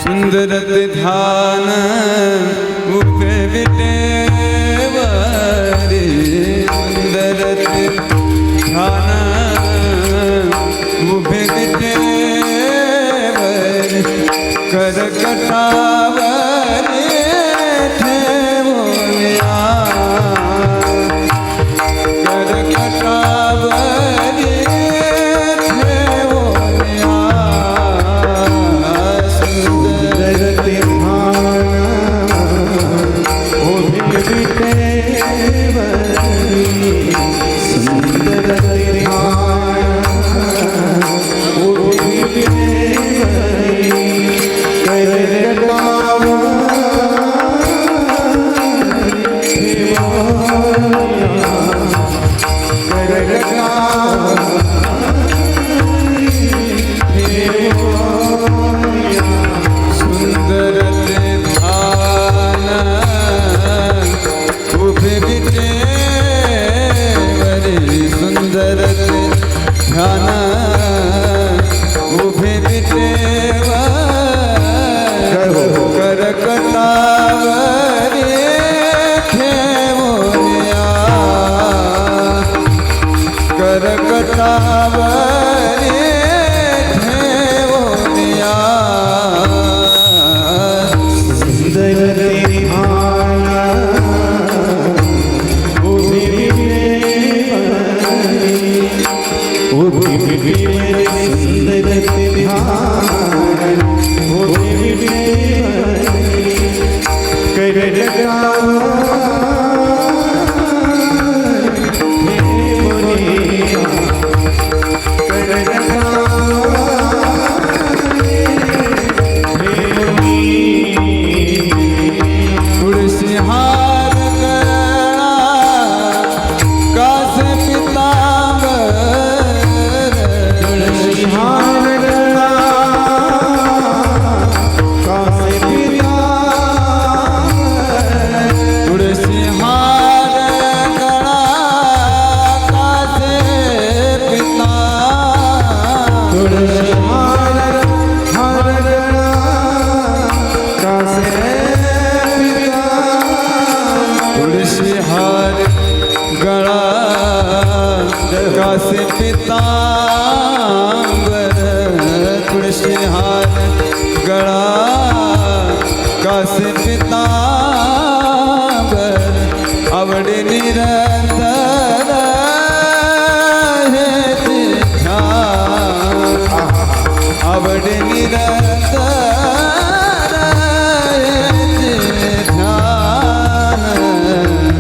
सुंदरत ध्यान उभे विटेवरी सुंदरत ध्यान उभे विटेवरी करकटावरी ठेवोनिया करकटावरी कासे पीतांबर तुळशी हार गळा कासे पीतांबर आवडे निरंतर हे ध्यान आवडे निरंतर हे ध्यान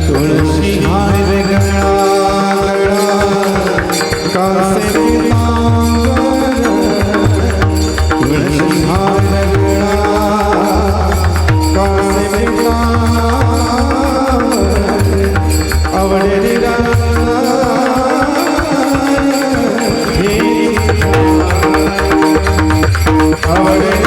तुळशी हार गळा कासे पीतांबर तुळशी हार गळा कासे पीतांबर आवडे निरंतर हे आवडे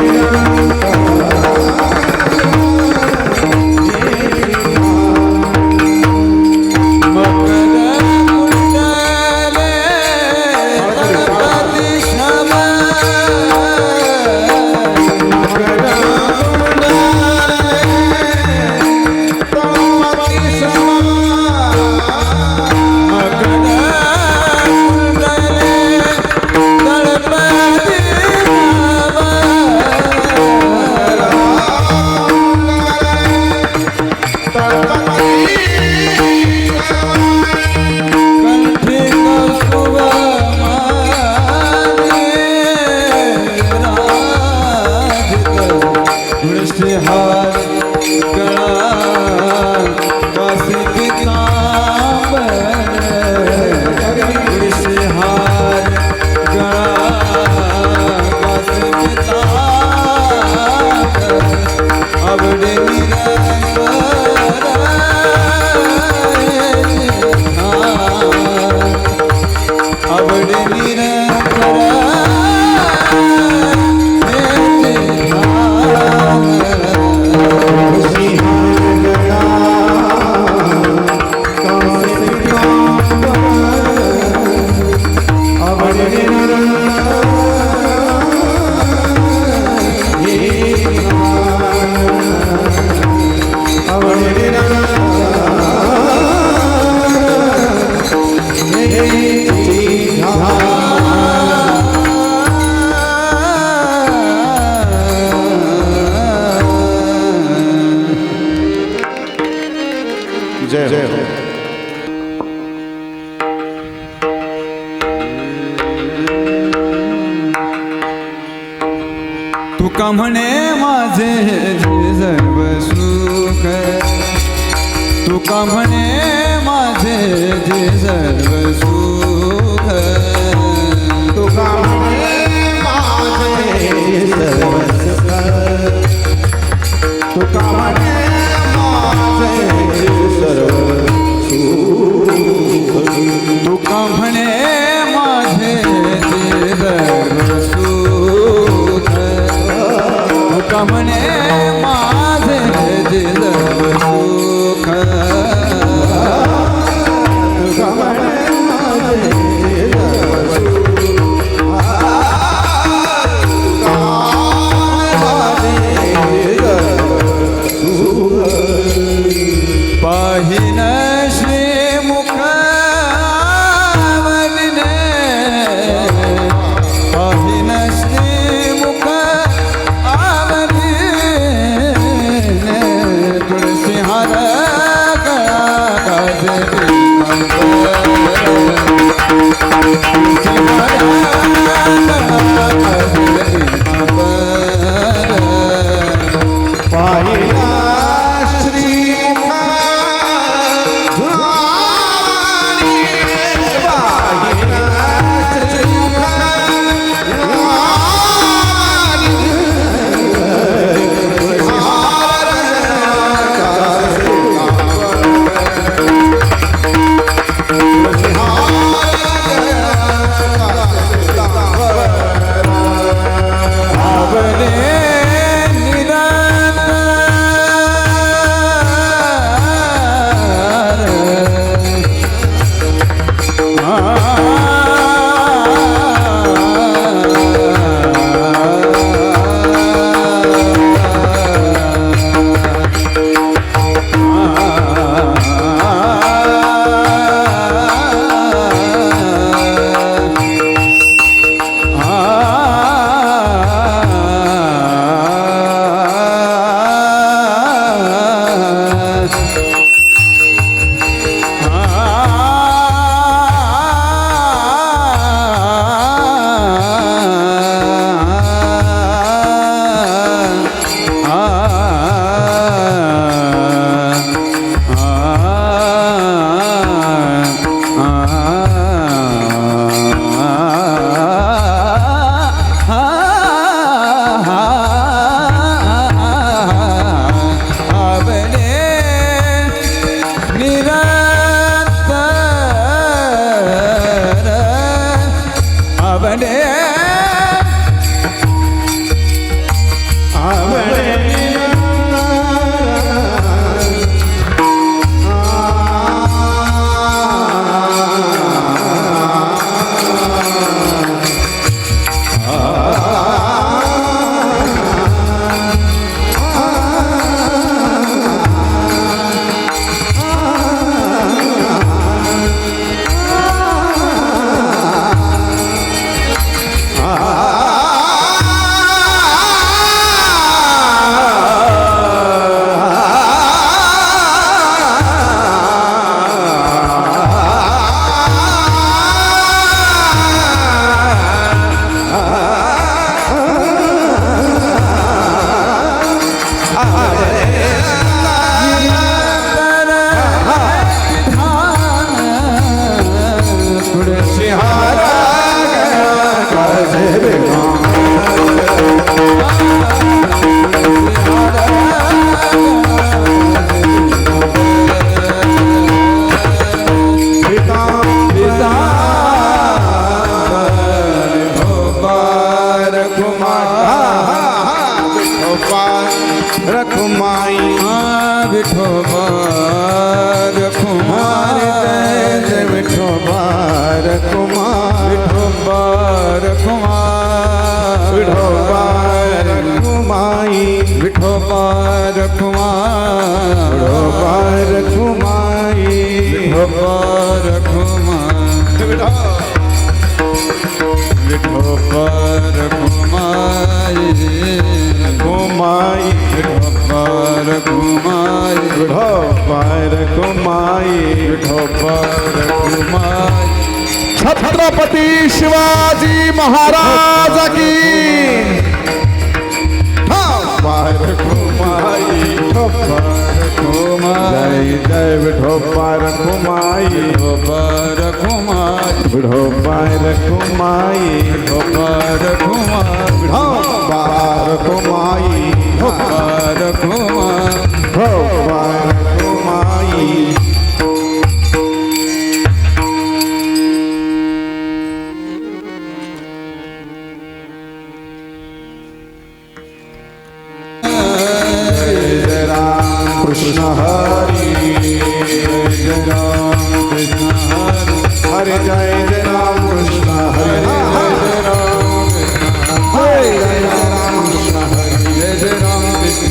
म्हणे माझे जे सर्व सुख तुका म्हणे माझे जे सर्व सुख तुका म्हणे माझे सर्व सुख तुका म्हणे माझे सर्व सुख तुका म्हणे माझे जे सर्व सुख तुका म्हणे माझे जे सर्व सुख तुका म्हणे माझे पाहिन श्रीमुख आवडीने पाहिन श्रीमुख आवडीने तुळसी हार गळा गाजे तुळसी हार गळा गाजे पाहिला रखुमाई विठोबा रखुमाई जय विठोबा रखुमाई विठोबा रखुमाई विठोबा रखुमाई विठोबा रखुमाई विठोबा रखुमाई विठोबा रखुमाई विठोबा रखुमाई घुमाई विठोबा रखुमाई विठोबा रखुमाई विठोबा रखुमाई छत्रपती शिवाजी महाराज की रखुमाई जय जय विठोबा रखुमाई रखुमाई विठोबा रखुमाई रखुमाई विठोबा रखुमाई रखुमाई विठोबा रखुमाई जय राम कृष्ण हरि जय राम कृष्ण हरि हरे जय जय राम कृष्ण हरि जय राम कृष्ण हरि जय जय राम कृष्ण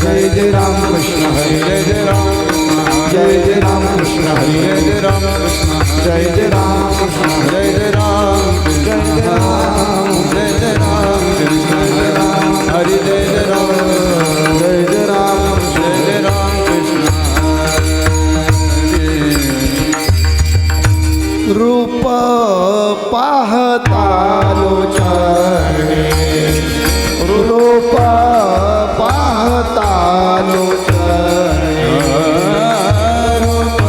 जय जय राम कृष्ण हरि जय जय राम जय जय राम कृष्ण हरि जय जय राम कृष्ण जय जय राम कृष्ण जय जय राम जय जय राम जय जय राम कृष्ण हरि जय जय राम जय जय राम जय जय राम कृष्ण रूप पाहता लोचने रूप पाहता लोचने रूप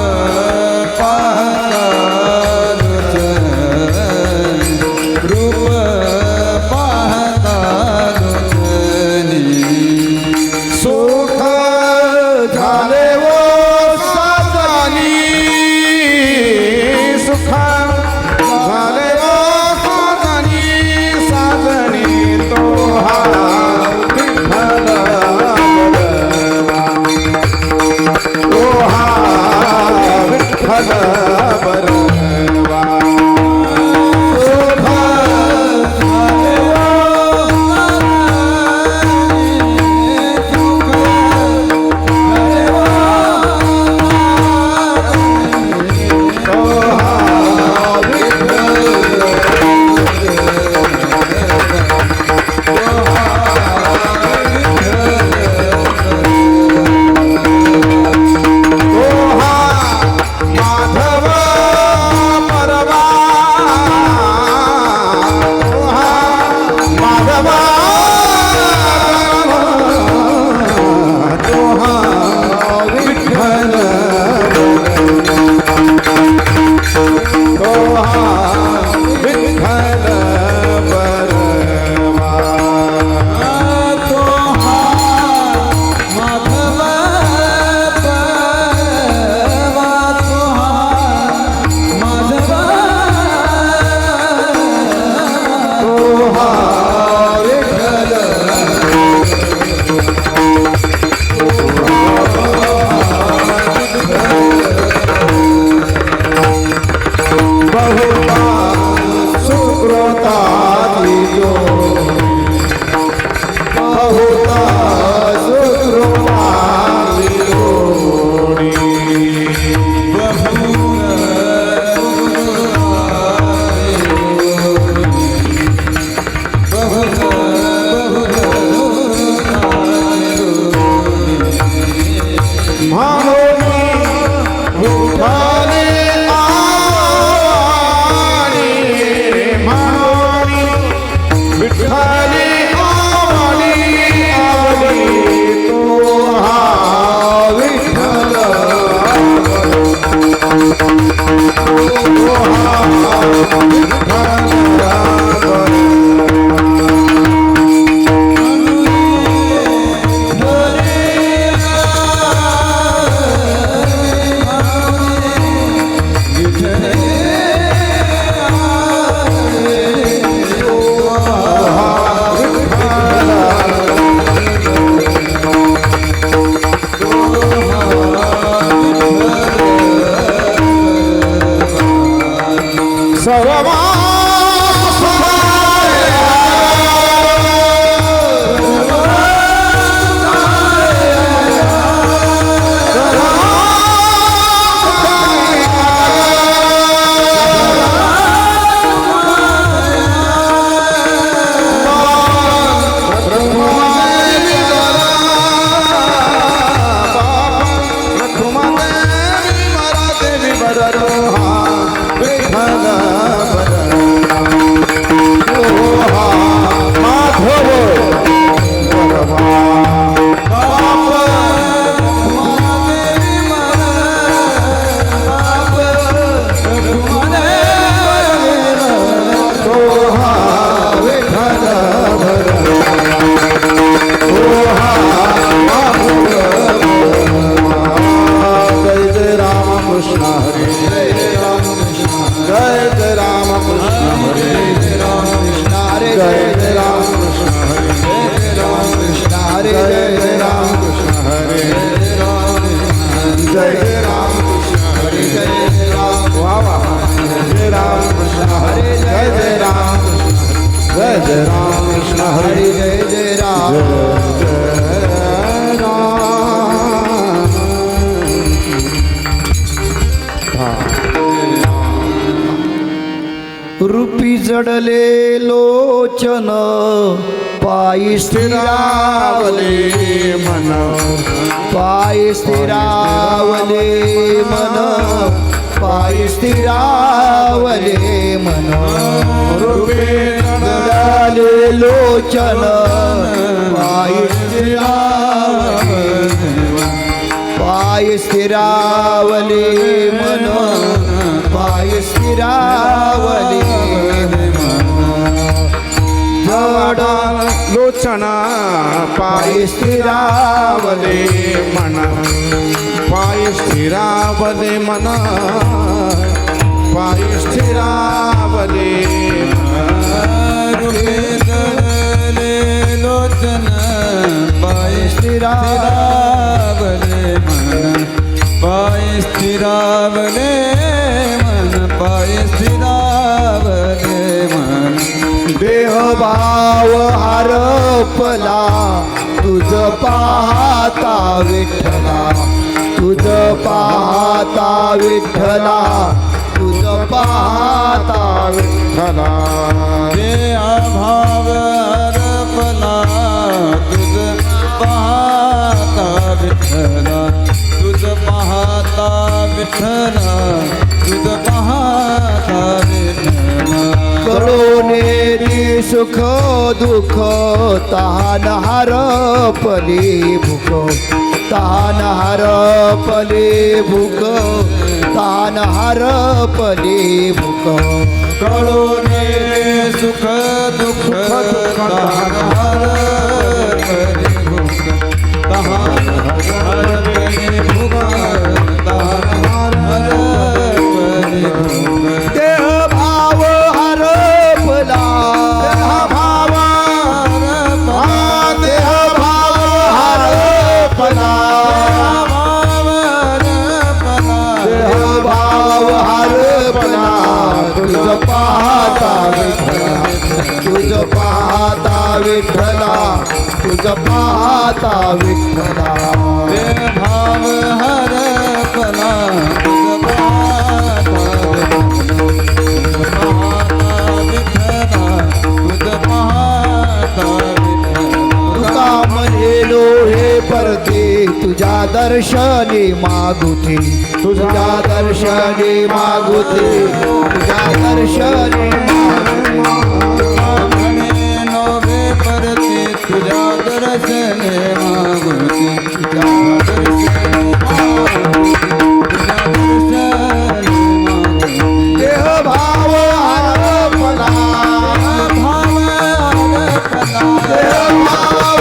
जय जय राम कृष्ण हरे जय राम वा वा जय राम कृष्ण हरे जय जय राम जय जय राम कृष्ण हरे जय जय राम जय जय राम रूपी जडले लोचन पायी स्थिरावले मन पायी स्थिरावले मन पायी स्थिरावले मन रूपे जडले लोचन पायी पायी स्थिरावले मन पायी स्थिरावले जड लोचना पाय स्थिरावले मन पाय स्थिरावले मन पाय स्थिरावले रूपे जडले लोचन पाय स्थिरावले मन पाय स्थिरावले मन पाय स्थिरावले मन देह भाव हरपला तुझ पाहता विठ्ठला तुझ पाहता विठ्ठला तुझ पाहता विठ्ठला जे अभाव हरपला तुझ पाहता विठ्ठला तुझ पाहता विठ्ठला तुझ पाहता विठ्ठला करुणेरी सुख दुःख तहान हरपली भूक तहान हरपली भूक तहान हरपली भूक कळोने सुख दुःख तहान हरपली भूक तहान हरपली भूक तहान हरपली भूक देह भाव हरपला देह भाव हरपला देह भाव हरपला तुझ पाहता विठ्ठला तुझ पाहता विठ्ठला तुझ पाहता विठ्ठला भाव हरपला तुझ पाहता विठ्ठला तुझ पाहता तुका म्हणेलो हे परते तुझ्या दर्शनी मागुते तुझ्या दर्शनी मागुते तुझ्या दर्शनी म्हणे नोवे परते तुझ्या दर्शने मागुती तुझ्या दर्शने मागुती देह भाव हरपला भाव हरपला देह भाव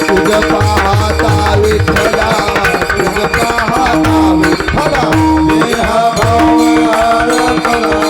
तुझ पाहता विठ्ठला तुझ पाहता विठ्ठला देह भाव हरपला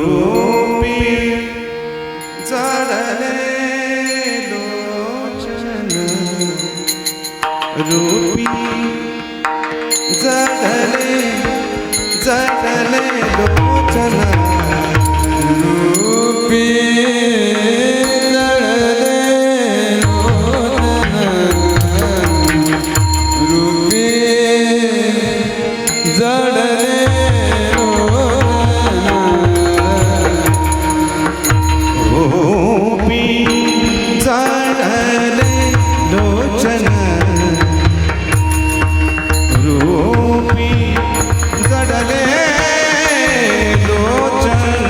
रूपी जडले लोचन रूपी जडले लोचन रूपी जडले लोचन रूपी जडले रूपी जडले लोचन रूपी जडले लोचन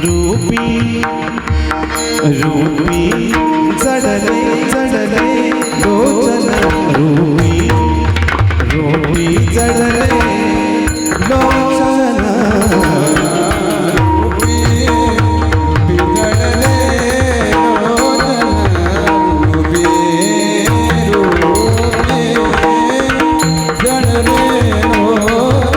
रूपी रूपी जडले जडले लोचन रूपी रूपी जडले लोचन रूपी जडले लोचन रूपी जडले लोचन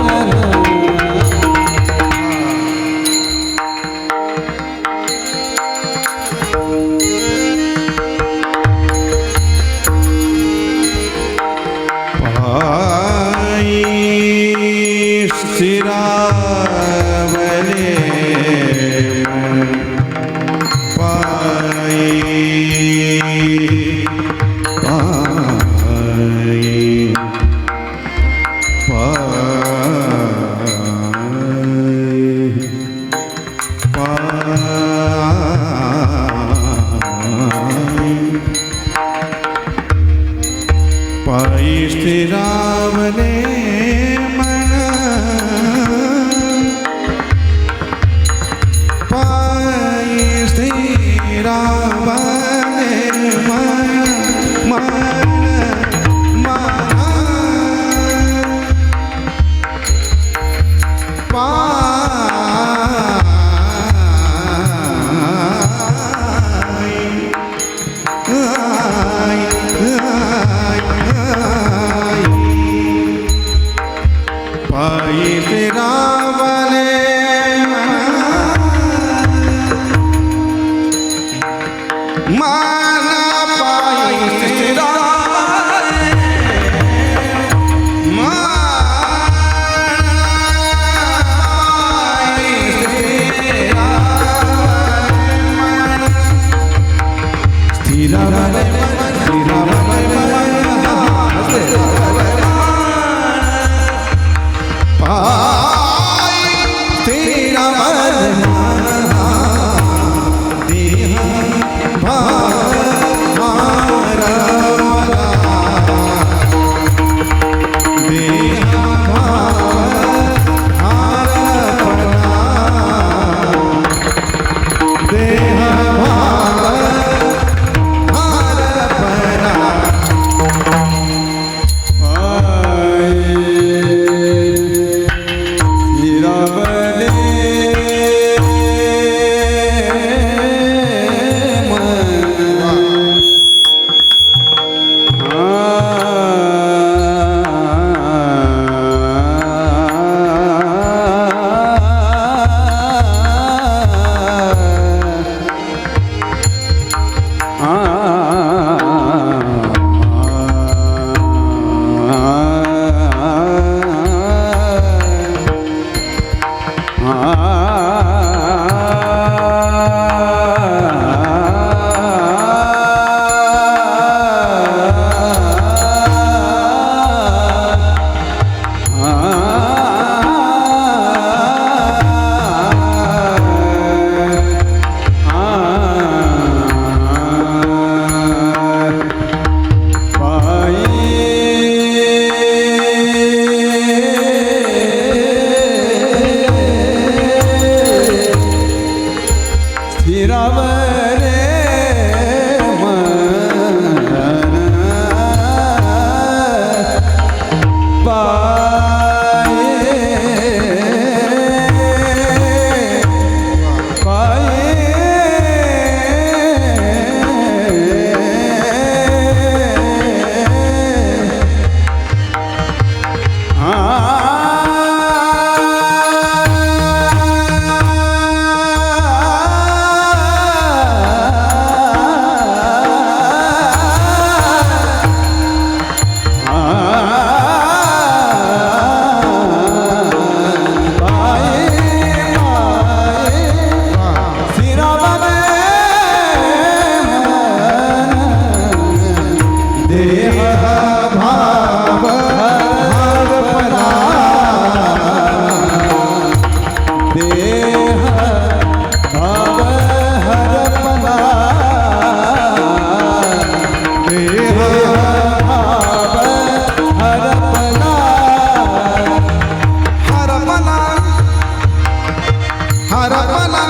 हरपला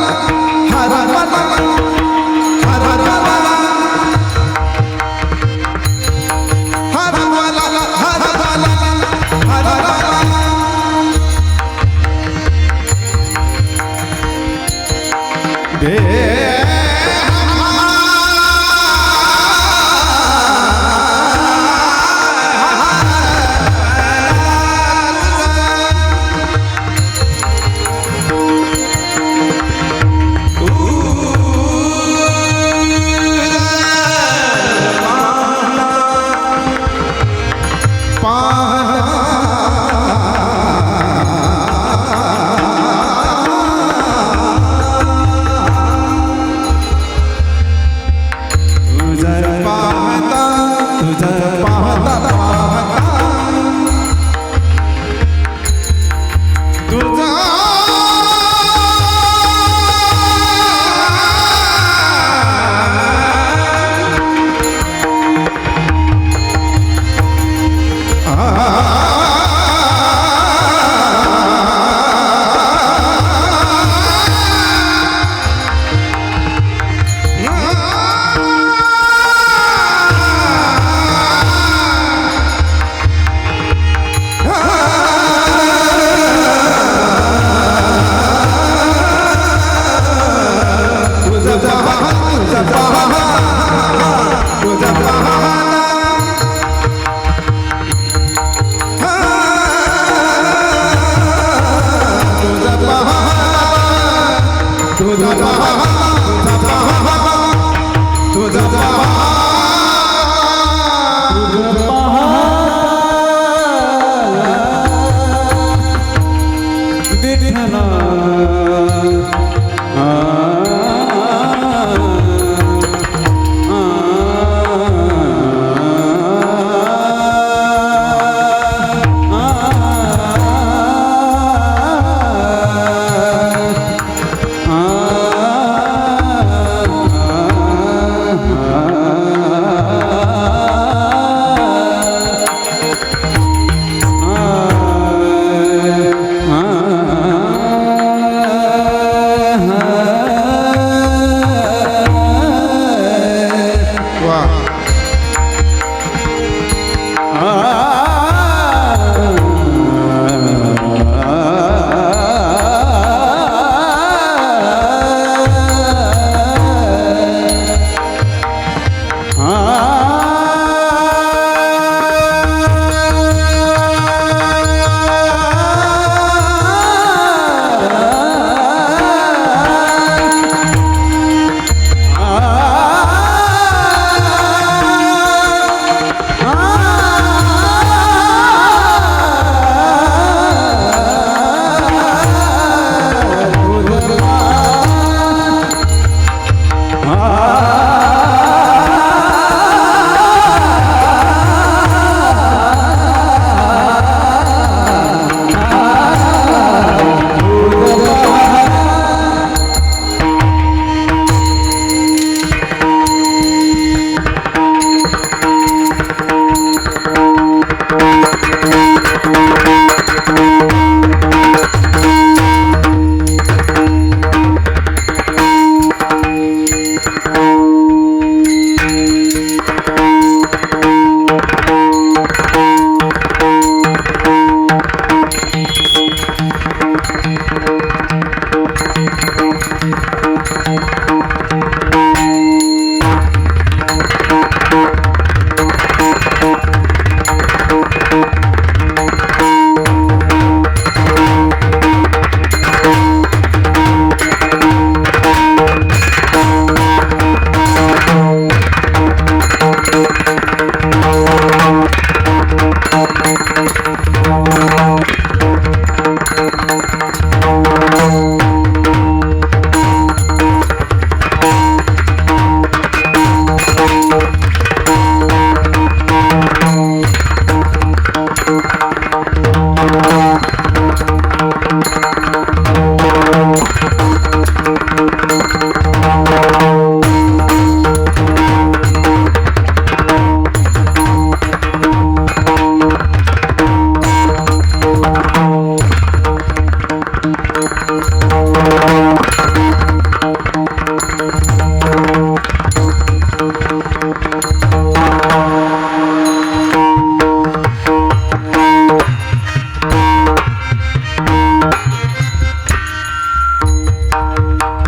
हरपला हरपला हरपला हरपला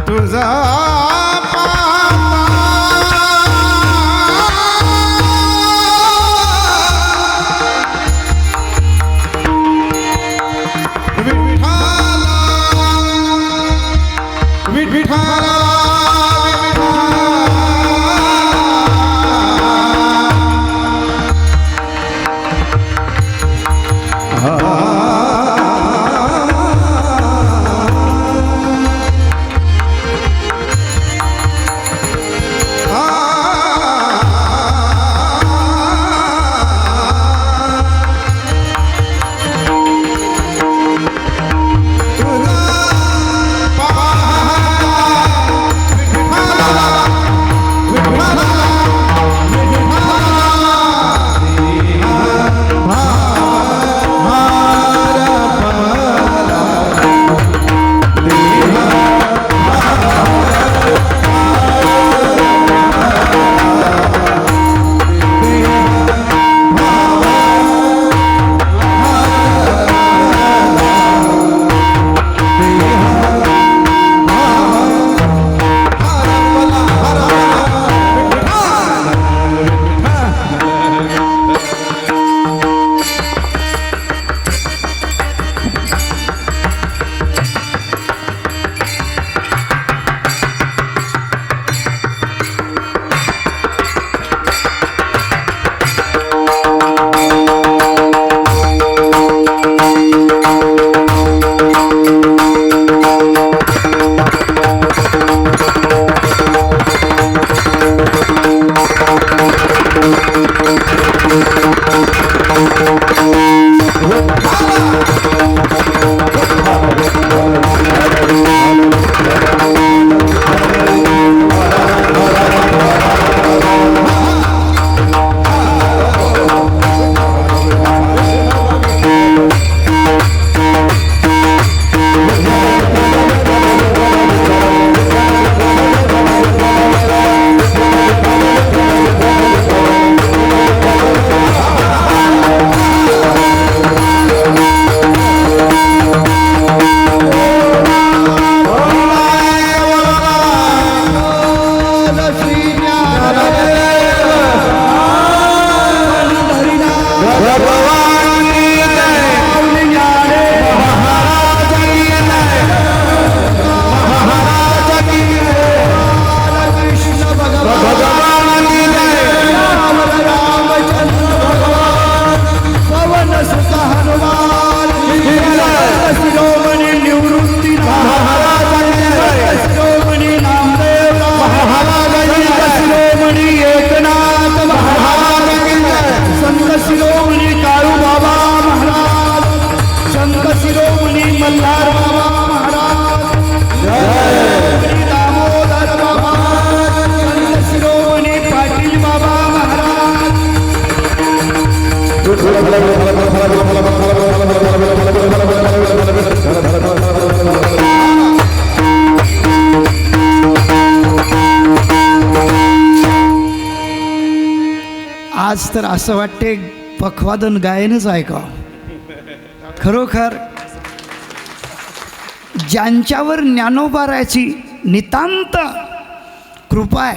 तुझा आज तर असं वाटते पखवादन गायनच ऐकावं. खरोखर ज्यांच्यावर ज्ञानोबाराची नितांत कृपा आहे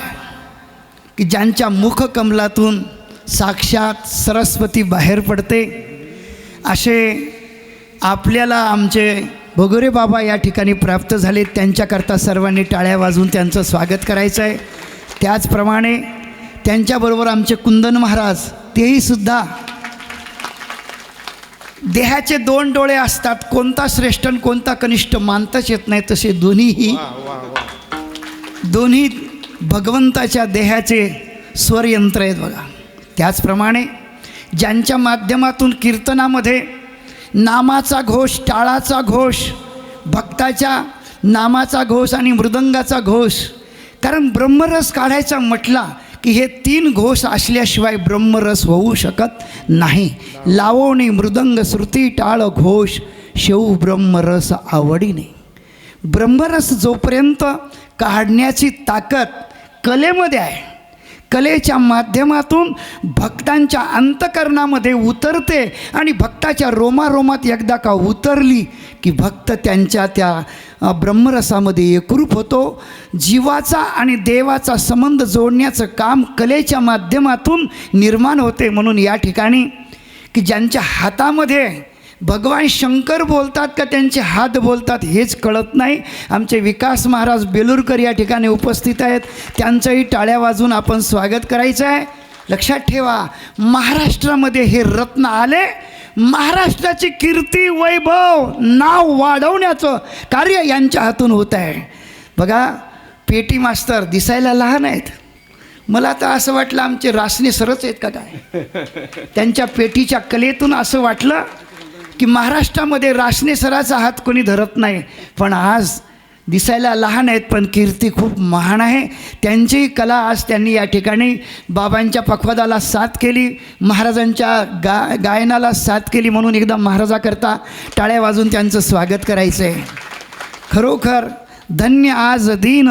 की ज्यांच्या मुखकमलातून साक्षात सरस्वती बाहेर पडते, असे आपल्याला आमचे भगोरे बाबा या ठिकाणी प्राप्त झाले. त्यांच्याकरता सर्वांनी टाळ्या वाजवून त्यांचं स्वागत करायचं आहे. त्याचप्रमाणे त्यांच्याबरोबर आमचे कुंदन महाराज, तेही सुद्धा देहाचे दोन डोळे असतात, कोणता श्रेष्ठ आणि कोणता कनिष्ठ मानताच येत नाही, तसे दोन्ही भगवंताच्या देहाचे स्वरयंत्र आहेत बघा. त्याचप्रमाणे ज्यांच्या माध्यमातून कीर्तनामध्ये नामाचा घोष, टाळाचा घोष, भक्ताच्या नामाचा घोष आणि मृदंगाचा घोष, कारण ब्रह्मरस काढायचा म्हटला की हे तीन घोष असल्याशिवाय ब्रह्मरस होऊ शकत नाही. लावणी मृदंग श्रुती टाळ घोष शेऊ ब्रह्मरस आवडीने. ब्रह्मरस जोपर्यंत काढण्याची ताकद कलेमध्ये आहे, कलेच्या माध्यमातून भक्तांच्या अंतकरणामध्ये उतरते आणि भक्ताच्या रोमारोमात एकदा का उतरली की भक्त त्यांच्या त्या ब्रह्मरसामध्ये एकरूप होतो. जीवाचा आणि देवाचा संबंध जोडण्याचं काम कलेच्या माध्यमातून निर्माण होते. म्हणून या ठिकाणी की ज्यांच्या हातामध्ये भगवान शंकर बोलतात का त्यांचे हात बोलतात हेच कळत नाही. आमचे विकास महाराज बेलूरकर या ठिकाणी उपस्थित आहेत, त्यांचंही टाळ्या वाजून आपण स्वागत करायचं आहे. लक्षात ठेवा, महाराष्ट्रामध्ये हे रत्न आले, महाराष्ट्राची कीर्ती वैभव नाव वाढवण्याचं कार्य यांच्या हातून होत आहे. बघा, पेटी मास्तर दिसायला लहान आहेत, मला तर असं वाटलं आमचे रासने सरच आहेत का काय. त्यांच्या पेटीच्या कलेतून असं वाटलं की महाराष्ट्रामध्ये रासने सराचा हात कोणी धरत नाही. पण आज दिसायला लहान आहेत पण कीर्ती खूप महान आहे. त्यांची कला आज त्यांनी या ठिकाणी बाबांच्या पखवादाला साथ केली, महाराजांच्या गायनाला साथ केली. म्हणून एकदा महाराजाकरता टाळ्या वाजून त्यांचं स्वागत करायचं आहे. खरोखर धन्य आज दिन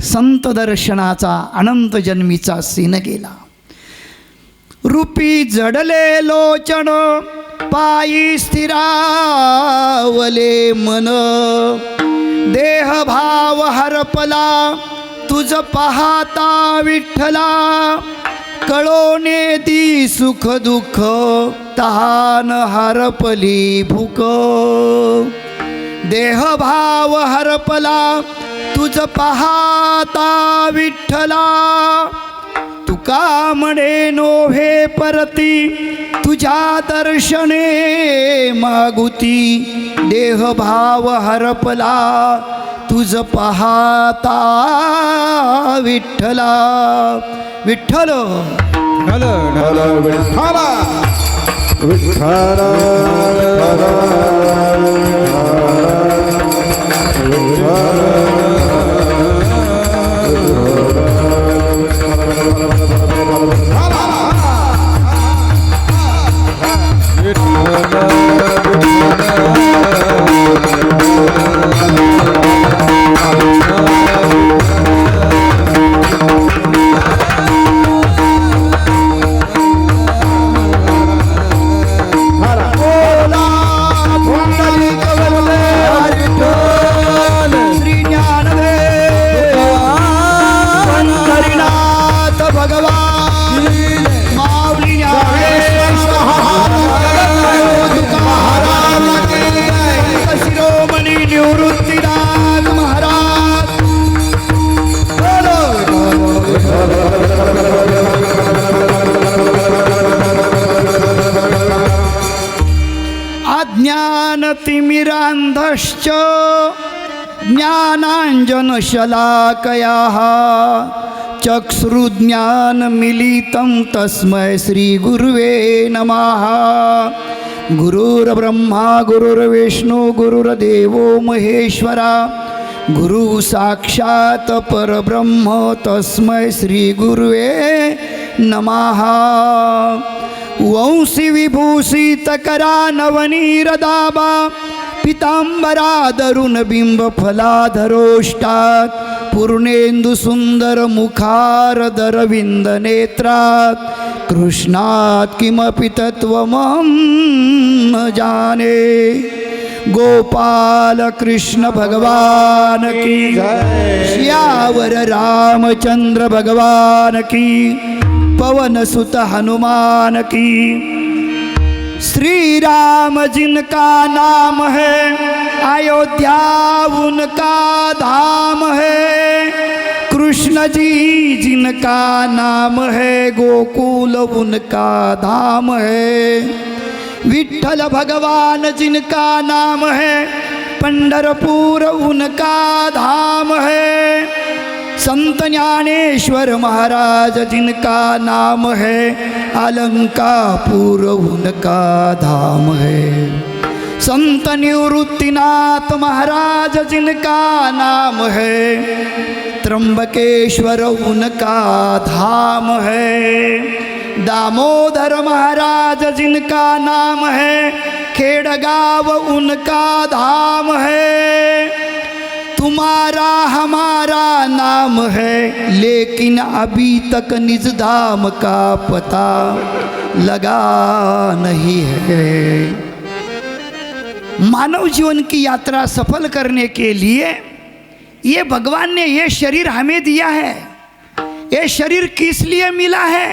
संत दर्शनाचा अनंत जन्मीचा सीन गेला. रूपी जडले लोचन पायी स्थिरावले मन, देह भाव हरपला तुझ पाहता विठ्ठला, कळोने ती सुख दुःख तहान हरपली भूक. देह भाव हरपला तुझ पाहता विठ्ठला, तुका म्हणे नोहे परती तुझ्या दर्शने मागुती. देह भाव हरपला तुझ पाहता विठ्ठला. विठ्ठल ज्ञानतिमिरान्धश्च ज्ञानाञ्जनशलाकयाः चक्षुर्ज्ञानमिलितं तस्मै श्रीगुरुवे नमः. गुरुर्ब्रह्मा गुरुर्विष्णु गुरुर्देवो महेश्वरा, गुरु साक्षात् परब्रह्म तस्मै श्रीगुरुवे नमः. वंशी विभूषितकरा नवनीरदाबा, पितांबराधरुण बिंबफलाधरोष्टात्, पूर्णेन्दु सुंदर मुखारदरविंद नेत्रात्, कृष्णात् किमपि तत्त्वमहं न जाने. गोपाल कृष्ण भगवान की श्यावर रामचंद्र भगवान की, पवन सुत हनुमान की. श्री राम जिनका नाम है अयोध्या उनका धाम है, कृष्ण जी जिनका नाम है गोकुल उनका धाम है. विठ्ठल भगवान जिनका नाम है पंढरपुर उनका धाम है. संत ज्ञानेश्वर महाराज जिनका नाम है अलंकापुर उनका धाम है. संत निवृत्तिनाथ महाराज जिनका नाम है त्र्यंबकेश्वर उनका धाम है. दामोदर महाराज जिनका नाम है खेड़गांव उनका धाम है. तुम्हारा हमारा नाम है लेकिन अभी तक निज धाम का पता लगा नहीं है। मानव जीवन की यात्रा सफल करने के लिए ये भगवान ने ये शरीर हमें दिया है। ये शरीर किस लिए मिला है?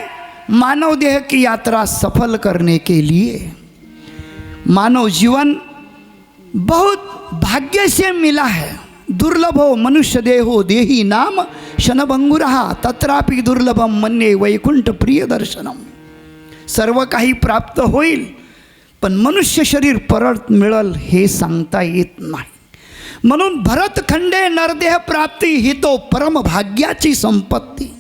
मानव देह की यात्रा सफल करने के लिए। मानव जीवन बहुत भाग्य से मिला है। दुर्लभो मनुष्य देहो देही नाम क्षणभंगुरहा तत्रापि दुर्लभम मन्ये वैकुंठ प्रिय दर्शनम। सर्व काही प्राप्त होईल पण मनुष्य शरीर परत मिळल हे सांगता येत नाही। म्हणून भरतखंडे नरदेह प्राप्ती ही तो परमभाग्याची संपत्ती।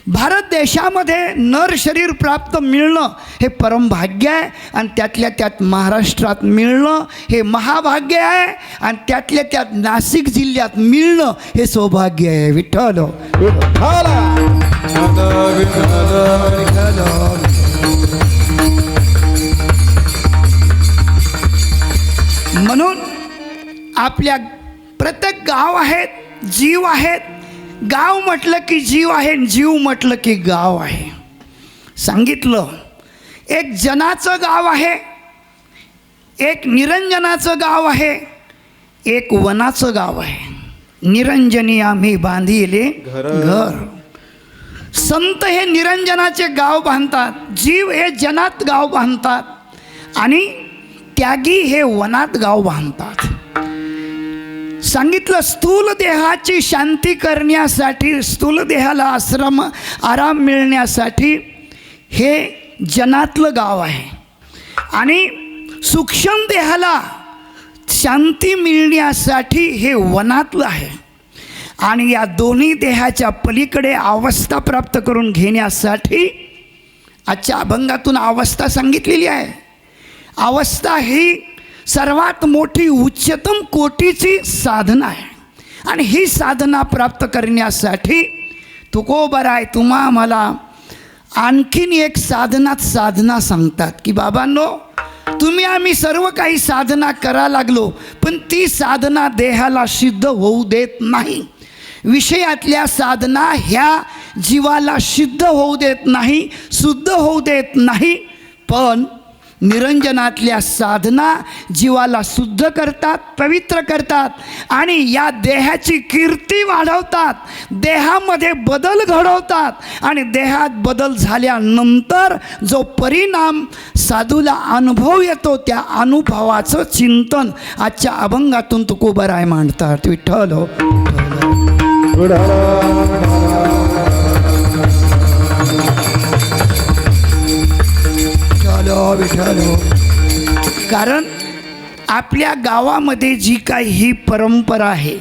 भारत देशामध्ये नर शरीर प्राप्त मिळणं हे परमभाग्य आहे आणि त्यातल्या त्यात महाराष्ट्रात मिळणं हे महाभाग्य आहे आणि त्यातल्या त्यात नाशिक जिल्ह्यात मिळणं हे सौभाग्य आहे। विठ्ठल म्हणून आपल्या प्रत्येक गाव आहेत, जीव आहेत। गाव म्हटलं की जीव आहे, जीव म्हटलं की गाव आहे। सांगितलं एक जनाचं गाव आहे, एक निरंजनाचं गाव आहे, एक वनाचं गाव आहे। निरंजनी आम्ही बांधिले घर। संत हे निरंजनाचे गाव बांधतात, जीव हे जनात गाव बांधतात आणि त्यागी हे वनात गाव बांधतात। सांगितलं स्थूल देहाची शांती करण्यासाठी, स्थूल देहाला आराम मिळण्यासाठी हे जनातलं गाव आहे आणि सूक्ष्म देहाला शांती मिळण्यासाठी हे वनातलं आहे। आणि या दोन्ही देहाच्या पलीकडे अवस्था प्राप्त करून घेण्यासाठी आजच्या अभंगातून अवस्था सांगितलेली आहे। अवस्था ही सर्वात मोठी उच्चतम कोटीची साधना आहे आणि ही साधना प्राप्त करण्यासाठी तुकोबराय तुम्हा मला आणखीन एक साधना सांगतात की बाबांनो तुम्ही आम्ही सर्व काही साधना करा लागलो पण ती साधना देहाला सिद्ध होऊ देत नाही। विषयातल्या साधना ह्या जीवाला सिद्ध होऊ देत नाही, शुद्ध होऊ देत नाही, पण निरंजनातल्या साधना जीवाला शुद्ध करतात, पवित्र करतात आणि या देहाची कीर्ती वाढवतात, देहामध्ये बदल घडवतात आणि देहात बदल झाल्यानंतर जो परिणाम साधूला अनुभव येतो त्या अनुभवाचं चिंतन आजच्या अभंगातून तुकोबराय मांडतात। विठ्ठल हो विठ्ठल। कारण आपल्या गावामध्ये जी काही ही परंपरा आहे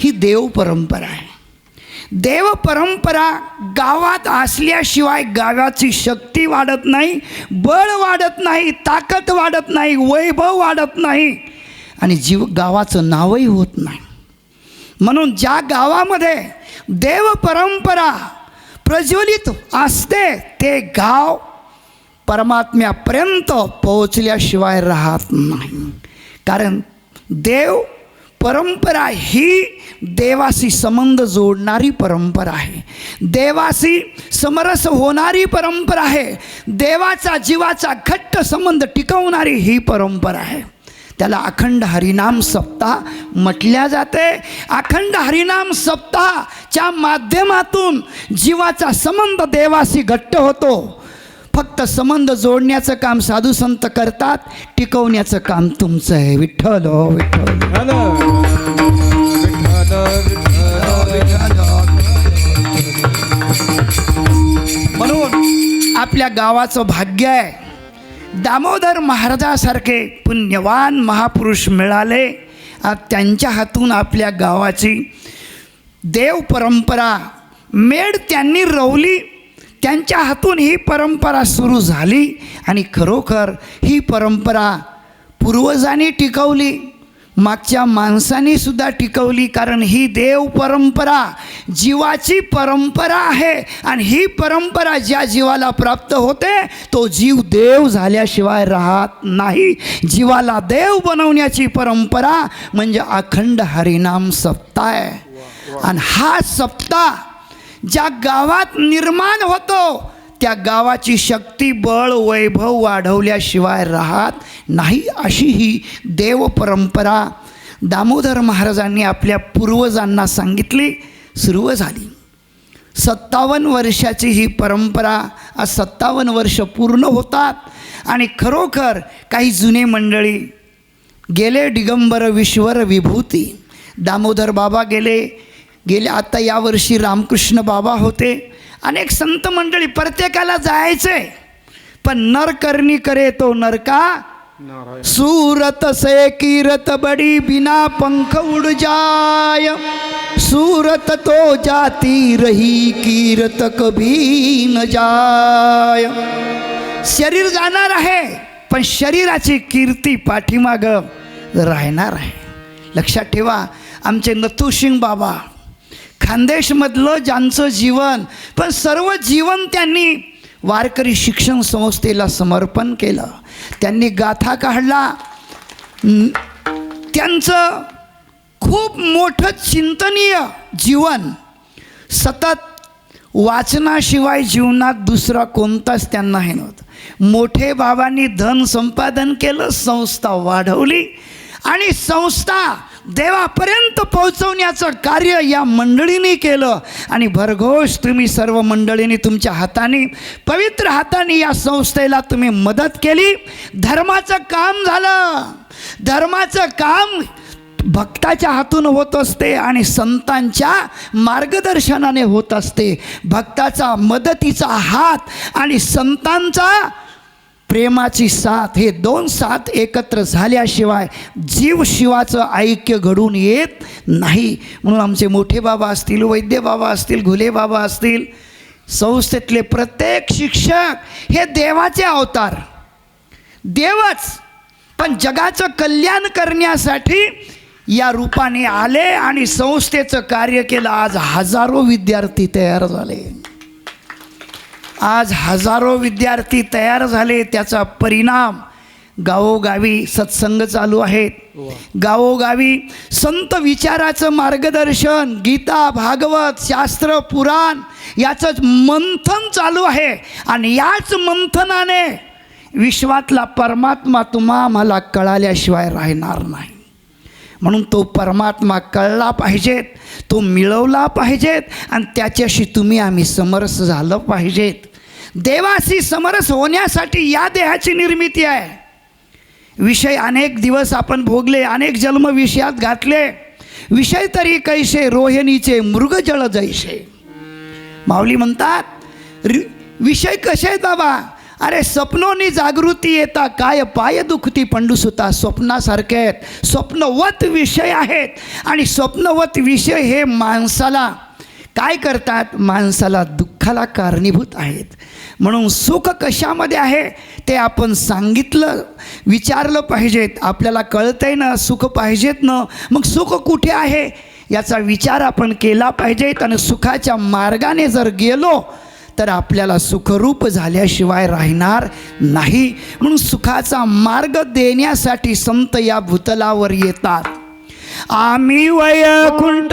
ही देव परंपरा आहे। देव परंपरा गावात असल्याशिवाय गावाची शक्ती वाढत नाही, बळ वाढत नाही, ताकद वाढत नाही, वैभव वाढत नाही आणि गावाचं नावही होत नाही। म्हणून ज्या गावामध्ये देव परंपरा प्रज्वलित असते ते गाव परमात्म्यापर्यंत पोहोचल्याशिवाय राहत नाही। कारण देव परंपरा ही देवाशी संबंध जोडणारी परंपरा आहे, देवाशी समरस होणारी परंपरा आहे, देवाचा जीवाचा घट्ट संबंध टिकवणारी ही परंपरा आहे। त्याला अखंड हरिनाम सप्ताह म्हटल्या जाते। अखंड हरिनाम सप्ताहाच्या माध्यमातून जीवाचा संबंध देवाशी घट्ट होतो। फक्त संबंध जोडण्याचं काम साधू संत करतात, टिकवण्याचं काम तुमचं आहे। विठ्ठल हो विठ्ठल। म्हणून आपल्या गावाचं भाग्य आहे दामोदर महाराजासारखे पुण्यवान महापुरुष मिळाले। त्यांच्या हातून आपल्या गावाची देव परंपरा मेढ त्यांनी रोवली, त्यांच्या हातून ही परंपरा सुरू झाली आणि खरोखर ही परंपरा पूर्वजांनी टिकवली, मागच्या माणसाने सुद्धा टिकवली, कारण ही देव परंपरा जीवाची परंपरा आहे. आणि ही परंपरा ज्या जीवाला प्राप्त होते तो जीव देव झाल्याशिवाय राहत नाही. जीवाला देव बनवण्याची परंपरा म्हणजे अखंड हरिनाम सप्ताह आहे. आणि हा सप्ताह ज्या गावात निर्माण होतो त्या गावाची शक्ती बळ वैभव वाढवल्याशिवाय राहत नाही. अशी ही देव परंपरा दामोदर महाराजांनी आपल्या पूर्वजांना सांगितली, सुरू झाली. 57 वर्षाची ही परंपरा. आज 57 वर्ष पूर्ण होतात. आणि खरोखर काही जुने मंडळी गेले, दिगंबर विश्वर विभूती दामोदर बाबा गेले आता यावर्षी रामकृष्ण बाबा होते. अनेक संत मंडळी, प्रत्येकाला जायचे, पण नर करणी करे तो नरका सूरत से कीरत बड़ी बिना पंख उड़ जाय, सूरत तो जाती रही कीरत कभी न जाय. शरीर जाणार आहे पण शरीराची कीर्ती पाठीमाग राहणार आहे. लक्षात ठेवा, आमचे नथुसिंग बाबा खानदेशमधलं ज्यांचं जीवन, पण सर्व जीवन त्यांनी वारकरी शिक्षण संस्थेला समर्पण केलं. त्यांनी गाथा काढला. त्यांचं खूप मोठं चिंतनीय जीवन, सतत वाचनाशिवाय जीवनात दुसरा कोणताच त्यांना हे नव्हतं. मोठे बाबांनी धन संपादन केलं, संस्था वाढवली आणि संस्था देवापर्यंत पोहोचवण्याचं कार्य या मंडळीने केलं. आणि भरघोष तुम्ही सर्व मंडळींनी तुमच्या हाताने, पवित्र हाताने या संस्थेला तुम्ही मदत केली. धर्माचं काम झालं. धर्माचं काम भक्ताच्या हातून होत असते आणि संतांच्या मार्गदर्शनाने होत असते. भक्ताचा मदतीचा हात आणि संतांचा प्रेमाची साथ, हे दोन साथ एकत्र झाल्याशिवाय जीव शिवाचं ऐक्य घडून येत नाही. म्हणून आमचे मोठे बाबा असतील, वैद्य बाबा असतील, घुले बाबा असतील, संस्थेतले प्रत्येक शिक्षक हे देवाचे अवतार, देवच, पण जगाचं कल्याण करण्यासाठी या रूपाने आले आणि संस्थेचं कार्य केलं. आज हजारो विद्यार्थी तयार झाले. आज हजारो विद्यार्थी तयार झाले. त्याचा परिणाम गावोगावी सत्संग चालू आहेत. गावोगावी संत विचाराचं मार्गदर्शन, गीता, भागवत, शास्त्र, पुराण याचंच मंथन चालू आहे. आणि याच मंथनाने विश्वातला परमात्मा आम्हाला कळाल्याशिवाय राहणार नाही. म्हणून तो परमात्मा कळला पाहिजेत, तो मिळवला पाहिजेत आणि त्याच्याशी तुम्ही आम्ही समरस झालं पाहिजेत. देवाशी समरस होण्यासाठी या देहाची निर्मिती आहे. विषय अनेक दिवस आपण भोगले, अनेक जन्म विषयात घातले. विषय तरी कैसे रोहिणीचे मृगजळ जैसे. माऊली म्हणतात विषय कसे आहेत बाबा? अरे स्वप्नोनी जागृती येता काय पाय दुखती पंडुसुता. स्वप्नासारखे आहेत, स्वप्नवत विषय आहेत. आणि स्वप्नवत विषय हे माणसाला काय करतात? माणसाला दुःखाला कारणीभूत आहेत. म्हणून सुख कशामध्ये आहे ते आपण सांगितलं, विचारलं पाहिजेत. आपल्याला कळतंय ना सुख पाहिजेत ना, मग सुख कुठे आहे याचा विचार आपण केला पाहिजेत. आणि सुखाच्या मार्गाने जर गेलो तर आपल्याला सुखरूप झाल्याशिवाय राहणार नाही. म्हणून सुखाचा मार्ग देण्यासाठी संत या भूतलावर येतात. आम्ही वैकुंठ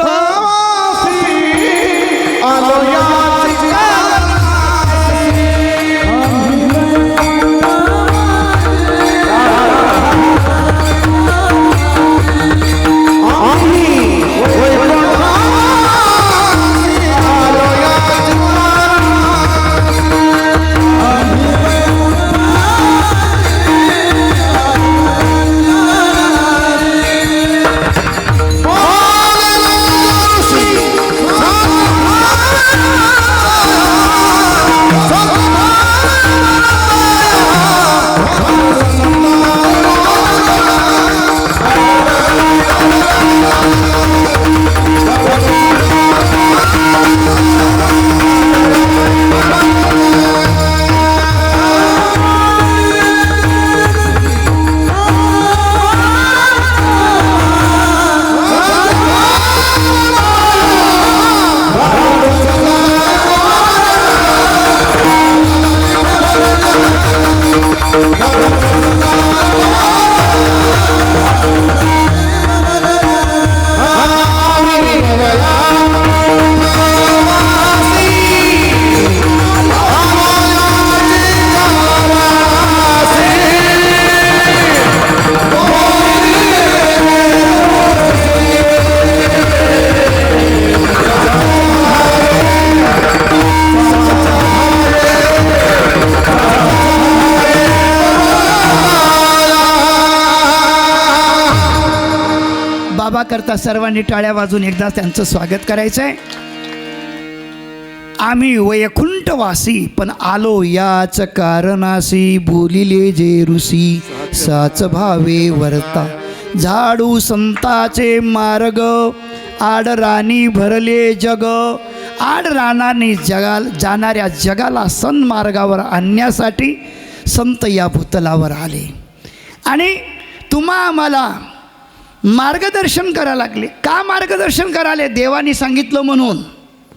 बाबाकरता सर्वांनी टाळ्या वाजून एकदा त्यांचं स्वागत करायचं आहे. आम्ही वैकुंठवासी पण आलो याच कारणासी, बोलिले जे ऋषी साच भावे वर्ता. झाडू संताचे मार्ग, आडराणी भरले जग. आडराणाने जाणाऱ्या जगाला सन्मार्गावर आणण्यासाठी संत या भूतलावर आले आणि तुम्हा आम्हाला मार्गदर्शन करायला लागले. का मार्गदर्शन करायला? देवानी सांगितलं म्हणून.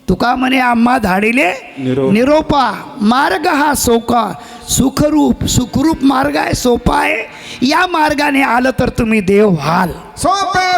तुका म्हणे आम्हा धाडिले निरोपा. मार्ग हा सोका सुखरूप मार्ग आहे, सोपा आहे. या मार्गाने आलं तर तुम्ही देव व्हाल. सोपे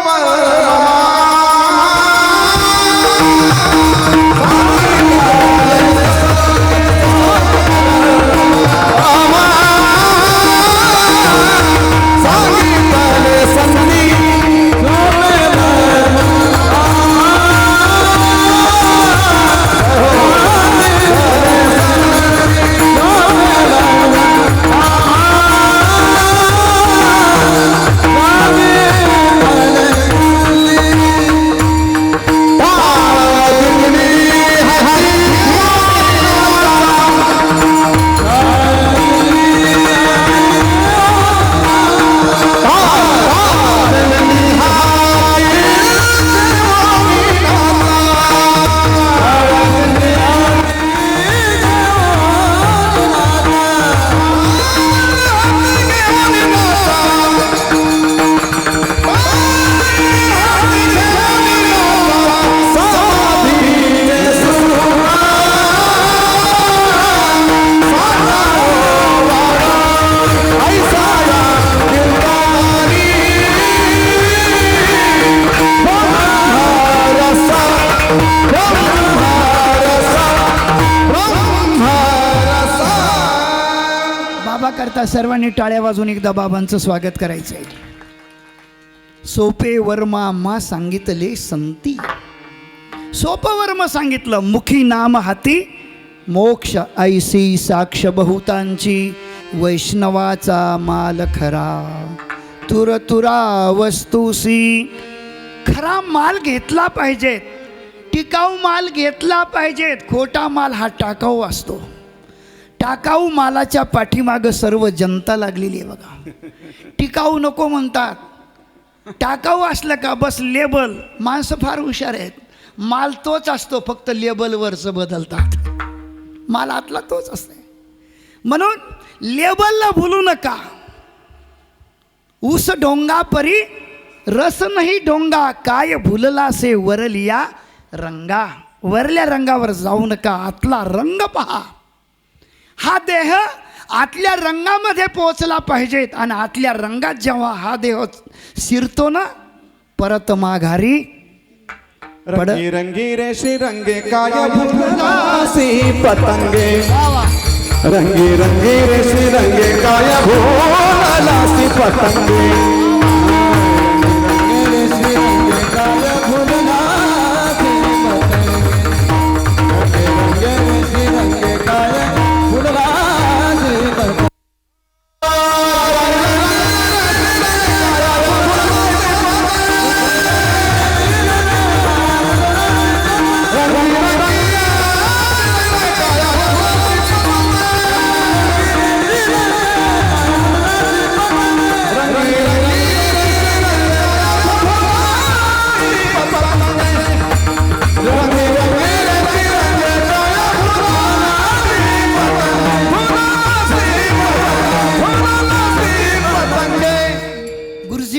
करता सर्वांनी टाळ्या वाजून एकदा बाबांचं स्वागत करायचं आहे. सोपे वर्म आम्हा सांगितले संती. सोपं वर्म सांगितलं. मुखी नाम हाती मोक्ष ऐसी साक्ष बहुतांची, वैष्णवाचा माल खरा तुरतुरा वस्तूसी. खरा माल घेतला पाहिजे, टिकाऊ माल घेतला पाहिजेत. खोटा माल हा टाकाऊ असतो. टाकाऊ मालाच्या पाठीमागं सर्व जनता लागलेली आहे बघा. टिकाऊ नको म्हणतात. टाकाऊ असलं का बस लेबल. माणसं फार हुशार आहेत. माल तोच असतो, फक्त लेबलवरचं बदलतात. माल आतला तोच असतो. म्हणून लेबलला भुलू नका. ऊस डोंगा परी रस नाही डोंगा, काय भुलला से वरलिया रंगा. वरल्या रंगावर जाऊ नका, आतला रंग पहा. हा देह आतल्या रंगामध्ये पोहोचला पाहिजेत. आणि आतल्या रंगात जेव्हा हा देह शिरतो ना, परत माघारी रंगी रंगी रेशी रंगे काय भुलनासी पतंगे. रंगी रंगी रेशी रंगे काय भुलनासी पतंगे.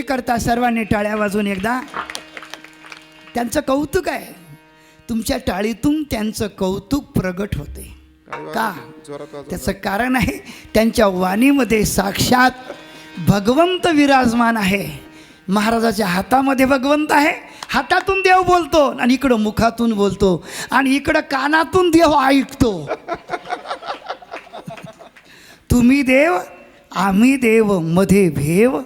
करता सर्वांनी टाळ्या वाजून एकदा त्यांचं कौतुक आहे. तुमच्या टाळीतून त्यांचं कौतुक प्रगट होते. का? त्याचं कारण आहे त्यांच्या वाणीमध्ये साक्षात भगवंत विराजमान आहे. महाराजाच्या हातामध्ये भगवंत आहे. हातातून देव बोलतो आणि इकडं मुखातून बोलतो आणि इकडं कानातून देव ऐकतो. तुम्ही देव आम्ही देव मध्ये भेव.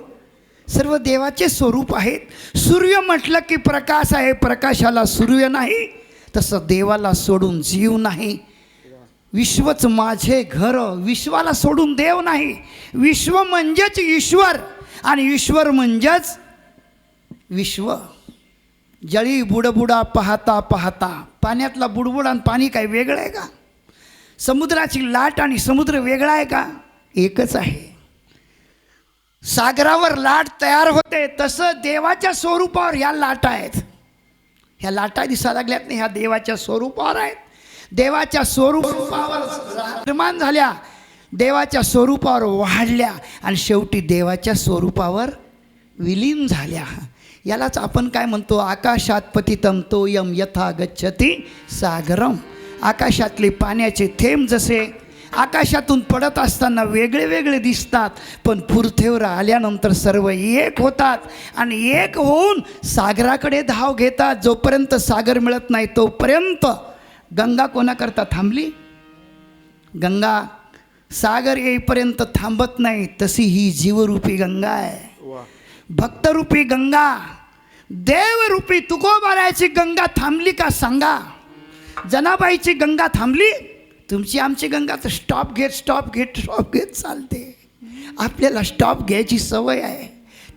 सर्व देवाचे स्वरूप आहेत. सूर्य म्हटलं की प्रकाश आहे. प्रकाशाला सूर्य नाही, तसं देवाला सोडून जीव नाही. विश्वच माझे घर. विश्वाला सोडून देव नाही. विश्व म्हणजेच ईश्वर आणि ईश्वर म्हणजेच विश्व. जळी बुडबुडा पाहता पाहता. पाण्यातला बुडबुड आणि पाणी काय वेगळं आहे का? समुद्राची लाट आणि समुद्र वेगळा आहे का? एकच आहे. सागरावर लाट तयार होते तसं देवाच्या स्वरूपावर ह्या लाटा आहेत. ह्या लाटा दिसायला लागल्यात नाही, ह्या देवाच्या स्वरूपावर आहेत. देवाच्या स्वरूपावर निर्माण झाल्या, देवाच्या स्वरूपावर वाढल्या आणि शेवटी देवाच्या स्वरूपावर विलीन झाल्या. यालाच आपण काय म्हणतो? आकाशात पतितम तोयम यथा गच्छति सागरम. आकाशातले पाण्याचे थेंब जसे आकाशातून पडत असताना वेगळे वेगळे दिसतात, पण पृथ्वीवर आल्यानंतर सर्व एक होतात आणि एक होऊन सागराकडे धाव घेतात. जोपर्यंत सागर मिळत नाही तोपर्यंत गंगा कोणाकरता थांबली? गंगा सागर येईपर्यंत थांबत नाही. तशी ही जीवरूपी गंगा आहे, भक्तरूपी गंगा, देवरूपी तुकोबारायची गंगा थांबली का सांगा? जनाबाईची गंगा थांबली? तुमची आमची गंगा तर स्टॉप घेत चालते. आपल्याला स्टॉप घ्यायची सवय आहे,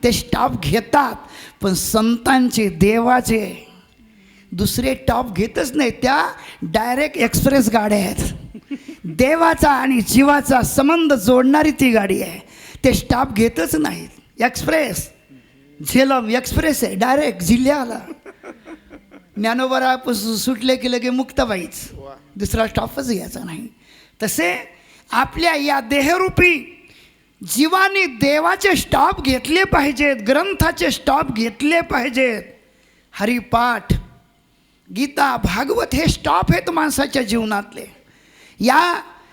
ते स्टॉप घेतात. पण संतांचे देवाचे दुसरे टॉप घेतच नाही, त्या डायरेक्ट एक्सप्रेस गाड्या आहेत. देवाचा आणि जीवाचा संबंध जोडणारी ती गाडी आहे, ते स्टॉप घेतच नाहीत. एक्सप्रेस झेलम एक्सप्रेस आहे, डायरेक्ट जिल्ह्याला. ज्ञानोबा सुटले की लगे मुक्ताबाईच, दुसरा स्टॉपच घ्यायचा नाही. तसे आपल्या या देहरूपी जीवाने देवाचे स्टॉप घेतले पाहिजेत, ग्रंथाचे स्टॉप घेतले पाहिजेत. हरिपाठ, गीता, भागवत हे स्टॉप आहेत माणसाच्या जीवनातले.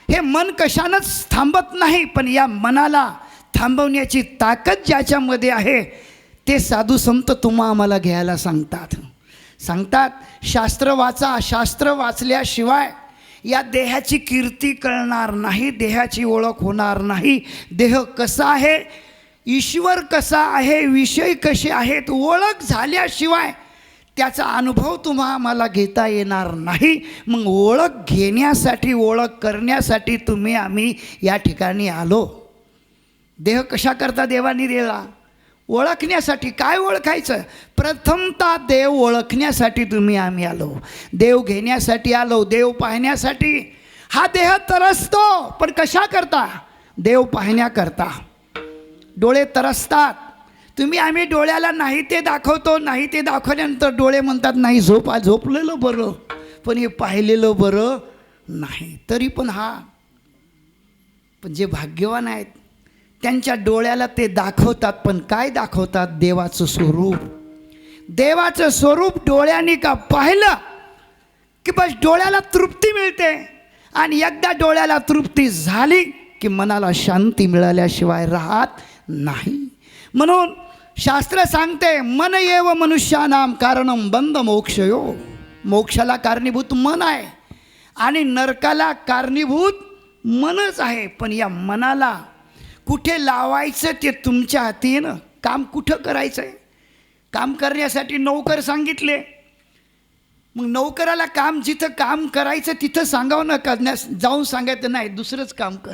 हे मन कशानंच थांबत नाही, पण या मनाला थांबवण्याची ताकद ज्याच्यामध्ये आहे ते साधू संत आम्हाला घ्यायला सांगतात. शास्त्र वाचा. शास्त्र वाचल्याशिवाय या देहाची कीर्ती कळणार नाही, देहाची ओळख होणार नाही. देह कसा आहे, ईश्वर कसा आहे, विषय कसे आहेत, ओळख झाल्याशिवाय त्याचा अनुभव आम्हाला घेता येणार नाही. मग ओळख घेण्यासाठी, ओळख करण्यासाठी आम्ही या ठिकाणी आलो. देह कशा करता देवानी दिला? ओळखण्यासाठी. काय ओळखायचं? प्रथमतः देव ओळखण्यासाठी आम्ही आलो, देव घेण्यासाठी आलो, देव पाहण्यासाठी. हा देह तरसतो, पण कशा करता? देव पाहण्याकरता. डोळे तरसतात. आम्ही डोळ्याला नाही ते दाखवतो, नाही ते दाखवल्यानंतर डोळे म्हणतात नाही झोपलेलं बरं, पण हे पाहिलेलं बरं नाही. तरी पण पण जे भाग्यवान आहेत त्यांच्या डोळ्याला ते दाखवतात, पण काय दाखवतात? देवाचं स्वरूप. देवाचं स्वरूप डोळ्यांनी का पाहिलं की बस डोळ्याला तृप्ती मिळते. आणि एकदा डोळ्याला तृप्ती झाली की मनाला शांती मिळाल्याशिवाय राहत नाही. म्हणून शास्त्र सांगते मन एव मनुष्यानाम कारणम बंध मोक्षयो. मोक्षाला कारणीभूत मन आहे आणि नरकाला कारणीभूत मनच आहे. पण या मनाला कुठे लावायचं ते तुमच्या हाती आहे ना. काम कुठं करायचं आहे? काम करण्यासाठी नोकर सांगितले, मग नोकराला काम जिथं काम करायचं तिथं सांगावं ना, करण्यास जाऊन सांगायचं नाही दुसरंच काम कर.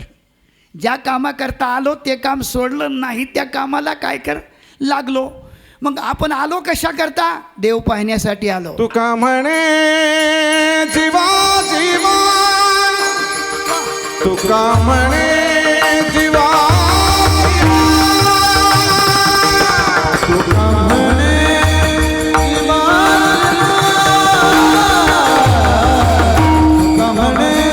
ज्या कामाकरता आलो ते काम सोडलं नाही, त्या कामाला काय कर लागलो. मग आपण आलो कशा करता? देव पाहण्यासाठी आलो. तुका म्हणे जीवा जीवा, तुका म्हणे जीवा, तुका म्हणे जीवा, तुका म्हणे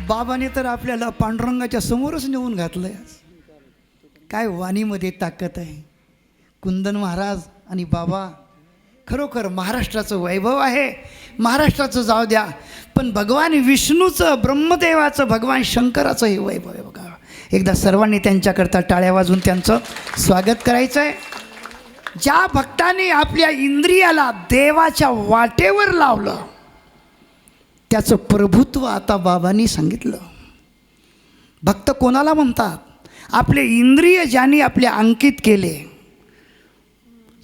बाबाने तर आपल्याला पांडुरंगाच्या समोरच नेऊन घातलंय आज. काय वाणीमध्ये ताकद आहे. कुंदन महाराज आणि बाबा खरोखर महाराष्ट्राचं वैभव आहे. महाराष्ट्राचं जाऊ द्या, पण भगवान विष्णूचं, ब्रह्मदेवाचं, भगवान शंकराचं हे वैभव आहे बघा. एकदा सर्वांनी त्यांच्याकरता टाळ्या वाजून त्यांचं स्वागत करायचं आहे. ज्या भक्ताने आपल्या इंद्रियाला देवाच्या वाटेवर लावलं त्याचं प्रभुत्व आता बाबांनी सांगितलं. भक्त कोणाला म्हणतात? आपले इंद्रिय ज्यांनी आपले अंकित केले.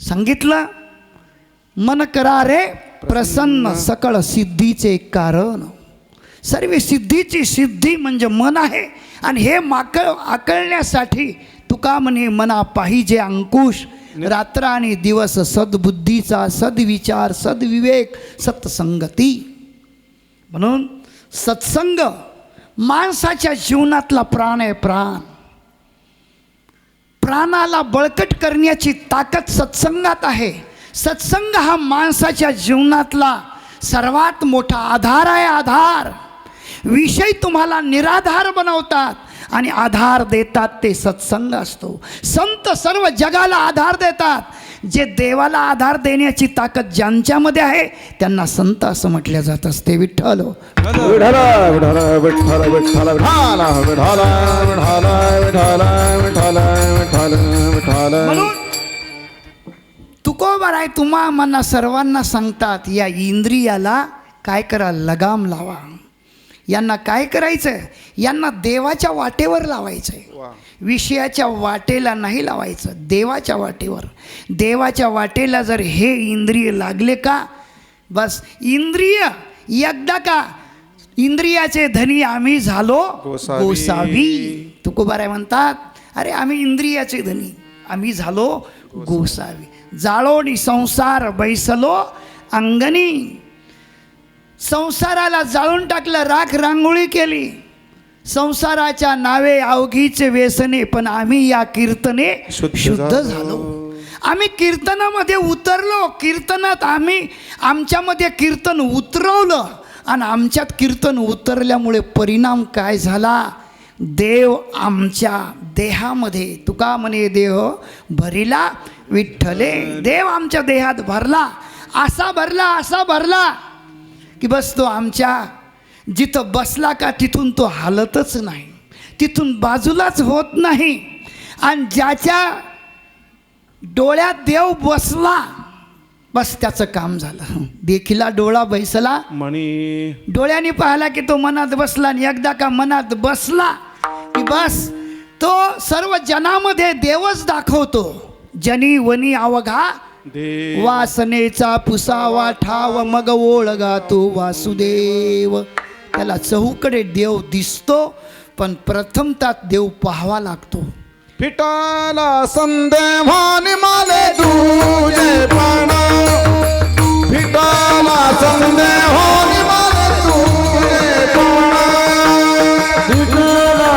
सांगितलं मन करा रे प्रसन्न सकळ सिद्धीचे कारण. सर्व सिद्धीची सिद्धी म्हणजे मन आहे. आणि हे आकळण्यासाठी तुका म्हणे मना पाहिजे अंकुश. रात्र आणि दिवस सद्बुद्धीचा, सद्विचार, सद्विवेक, सत्संगती. म्हणून सत्संग माणसाच्या जीवनातला प्राण आहे. प्राणाला बळकट करण्याची ताकद सत्संगात आहे. सत्संग हा माणसाच्या जीवनातला सर्वात मोठा आधार आहे. आधार. विषय तुम्हाला निराधार बनवतात आणि आधार देतात ते सत्संग असतो. संत सर्व जगाला आधार देतात. जे देवाला आधार देण्याची ताकद ज्यांच्यामध्ये आहे त्यांना संत असं म्हटलं जात असते. विठ्ठल म्हणून तुकोबाराय तुम्हा मना सर्वांना सांगतात या इंद्रियाला काय करा, लगाम लावा. यांना काय करायचं? यांना देवाच्या वाटेवर लावायचं आहे. विषयाच्या वाटेला नाही लावायचं, देवाच्या वाटेवर. देवाच्या वाटेला जर हे इंद्रिय लागले का बस इंद्रिय एकदा का इंद्रियाचे धनी आम्ही झालो गोसावी. तुकोबाराय म्हणतात अरे आम्ही इंद्रियाचे धनी, आम्ही झालो गोसावी. जाळोनी संसार बैसलो अंगणी. संसाराला जाळून टाकलं, राख रांगोळी केली. संसाराच्या नावे अवघीचे व्यसने, पण आम्ही या कीर्तने शुद्ध झालो. आम्ही कीर्तनामध्ये उतरलो. कीर्तनात आम्ही आमच्यामध्ये कीर्तन उतरवलं आणि आमच्यात कीर्तन उतरल्यामुळे परिणाम काय झाला? देव आमच्या देहामध्ये, तुका म्हणे देह भरिला विठ्ठले. देव आमच्या देहात भरला. असा भरला की बस तो आमच्या जिथं बसला का तिथून तो हालतच नाही, तिथून बाजूलाच होत नाही. आणि ज्याच्या डोळ्यात देव बसला बस त्याचं काम झालं. देखिला डोळा बैसला मणी डोळ्यांनी पाहिला की तो मनात बसला आणि एकदा का मनात बसला की बस तो सर्व जनामध्ये देवच दाखवतो. जनी वनी अवघा देव वासनेचा पुसावा ठाव मग ओळगा तो वासुदेव. त्याला चहूकडे देव दिसतो पण प्रथमतः देव पाहावा लागतो. फिटाला संदेवानी माले तुझे प्राण फिटाला संदेवानी माले तुझे प्राण फिटाला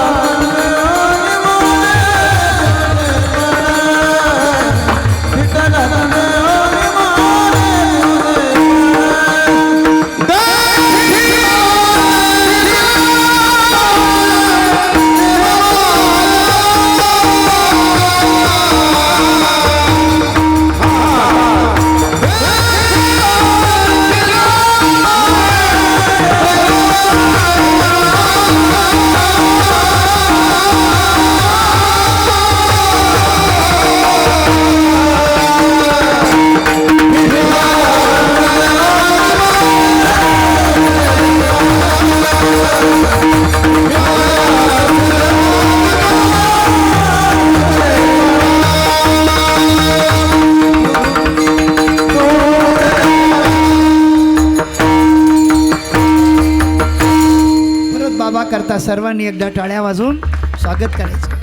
करता सर्वांनी एकदा टाळ्या वाजवून स्वागत करायचं.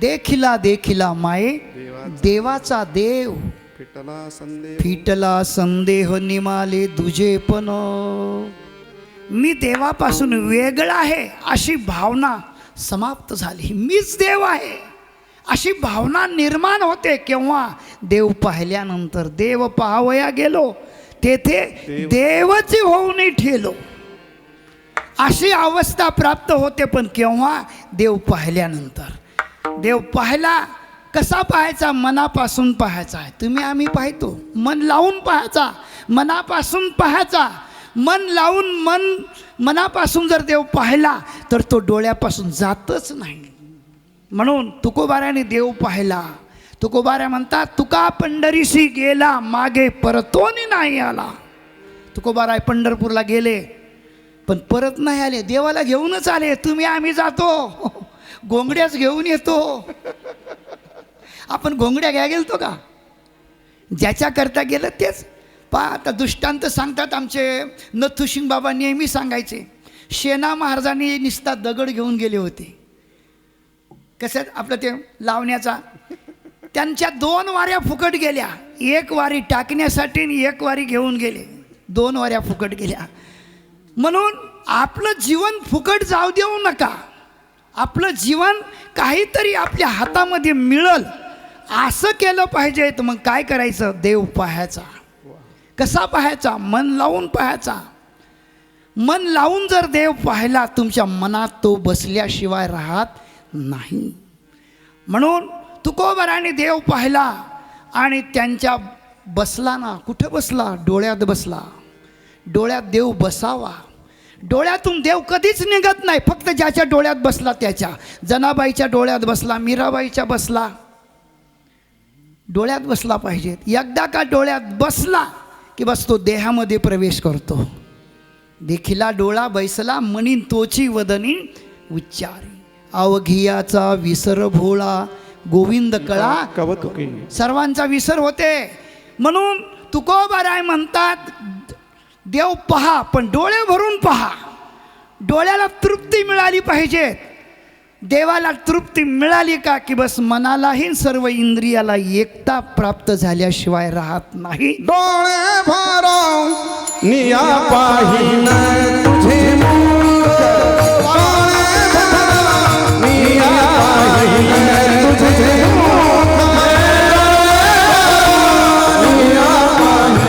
देखिला देखिला माये देवाचा देव फिटला संदेव फिटला संदेह निमाले दुजे पण मी देवापासून वेगळा आहे अशी भावना समाप्त झाली. मीच देव आहे अशी भावना निर्माण होते केव्हा देव पाहिल्यानंतर. देव पाहावया गेलो तेथे देवच होऊन ठेलो अशी अवस्था प्राप्त होते. पण केव्हा देव पाहिल्यानंतर. देव पाहायला कसा पाहायचा? मनापासून पाहायचा आहे. तुम्ही आम्ही पाहतो मन लावून पाहायचा, मनापासून पाहायचा. मन लावून मनापासून जर देव पाहिला तर तो डोळ्यापासून जातच नाही. म्हणून तुकोबाराने देव पाहिला. तुकोबारा म्हणतात तुका पंढरीशी गेला मागे परतोनी नाही आला. तुकोबाराय पंढरपूरला गेले पण परत नाही आले. देवाला घेऊनच आले. तुम्ही आम्ही जातो घोंगड्याच घेऊन येतो. आपण घोंगड्या घ्या गेलतो का? ज्याच्याकरता गेलं तेच. पहा आता दृष्टांत सांगतात आमचे नथुसिंग बाबा नेहमी सांगायचे. शेना महाराजांनी निस्ता दगड घेऊन गेले होते. कसं आपलं ते लावण्याचा. त्यांच्या 2 वाऱ्या फुकट गेल्या. 1 वारी टाकण्यासाठी आणि 1 वारी घेऊन गेले. 2 वाऱ्या फुकट गेल्या. म्हणून आपलं जीवन फुकट जाऊ देऊ नका. आपलं जीवन काहीतरी आपल्या हातामध्ये मिळल असं केलं पाहिजे. तर मग काय करायचं? देव पाहायचा. कसा पाहायचा? मन लावून पाहायचा. मन लावून जर देव पाहिला तुमच्या मनात तो बसल्याशिवाय राहत नाही. म्हणून तुकोबाराने देव पाहिला आणि त्यांच्या बसला ना. कुठं बसला? डोळ्यात बसला. डोळ्यात देव बसावा. डोळ्यातून देव कधीच निघत नाही. फक्त ज्याच्या डोळ्यात बसला त्याच्या. जनाबाईच्या डोळ्यात बसला, मीराबाईच्या बसला. डोळ्यात बसला पाहिजे. एकदा का डोळ्यात बसला की बस तो देहामध्ये प्रवेश करतो. देखिला डोळा बैसला म्हणीन तोची वदनी उच्चारी. अवघियाचा विसर भोळा गोविंद कळा कवतुके. सर्वांचा विसर होते. म्हणून तुकोबाराय म्हणतात देव पहा पण डोळे भरून पहा. डोळ्याला तृप्ती मिळाली पाहिजे. देवाला तृप्ती मिळाली का की बस मनालाही सर्व इंद्रियाला एकता प्राप्त झाल्याशिवाय राहत नाही. डोळे भरून निया पाहिन तुझे मुख. डोळे भरून निया पाहिन तुझे मुख. निया पाहिन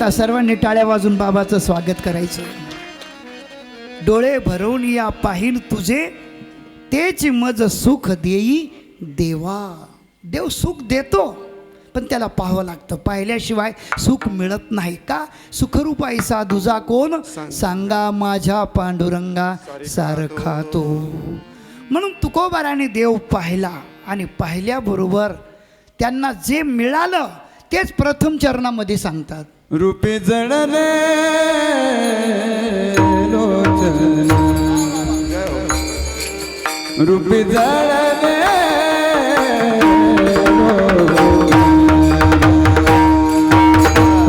करता सर्वांनी टाळ्या वाजून बाबाचं स्वागत करायचं. डोळे भरवून या पाहिन तुझे, तेच मज सुख देई देवा. देव सुख देतो, पण त्याला पाहावं लागतं. पाहिल्याशिवाय सुख मिळत नाही. का? सुखरूप ऐसा दुजा कोण, सांगा माझ्या पांडुरंगा सारखा तो. म्हणून तुकोबाराने देव पाहिला आणि पाहिल्याबरोबर त्यांना जे मिळालं तेच प्रथम चरणामध्ये सांगतात. रूपे जळले लोचन, रूपे जळले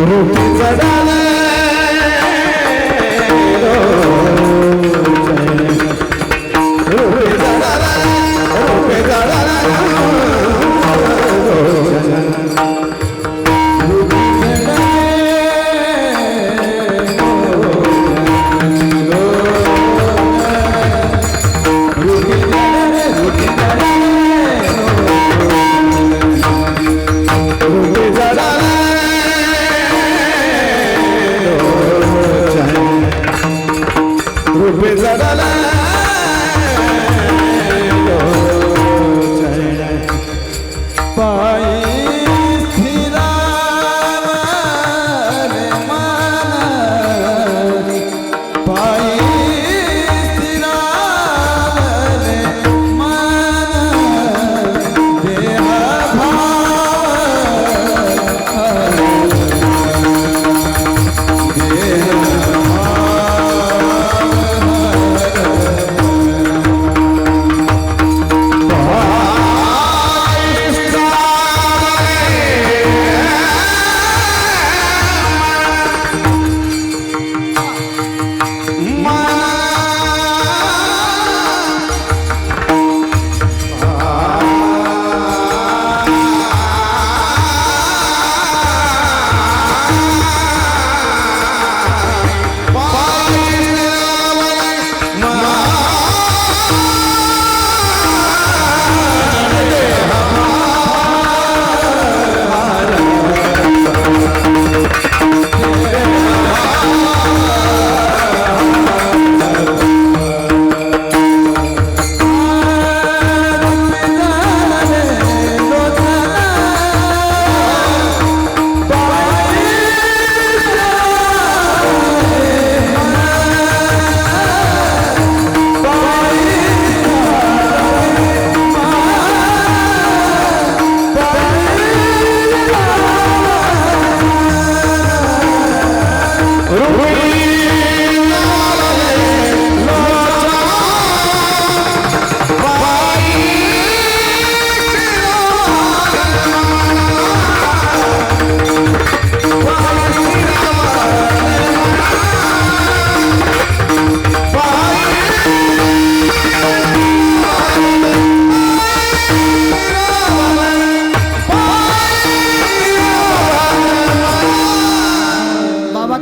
रूपी जडाले रूपी जडाले रूपी जडाले रूपी जडाले पायी स्थिरावले मन, पायी स्थिरावले मन, देह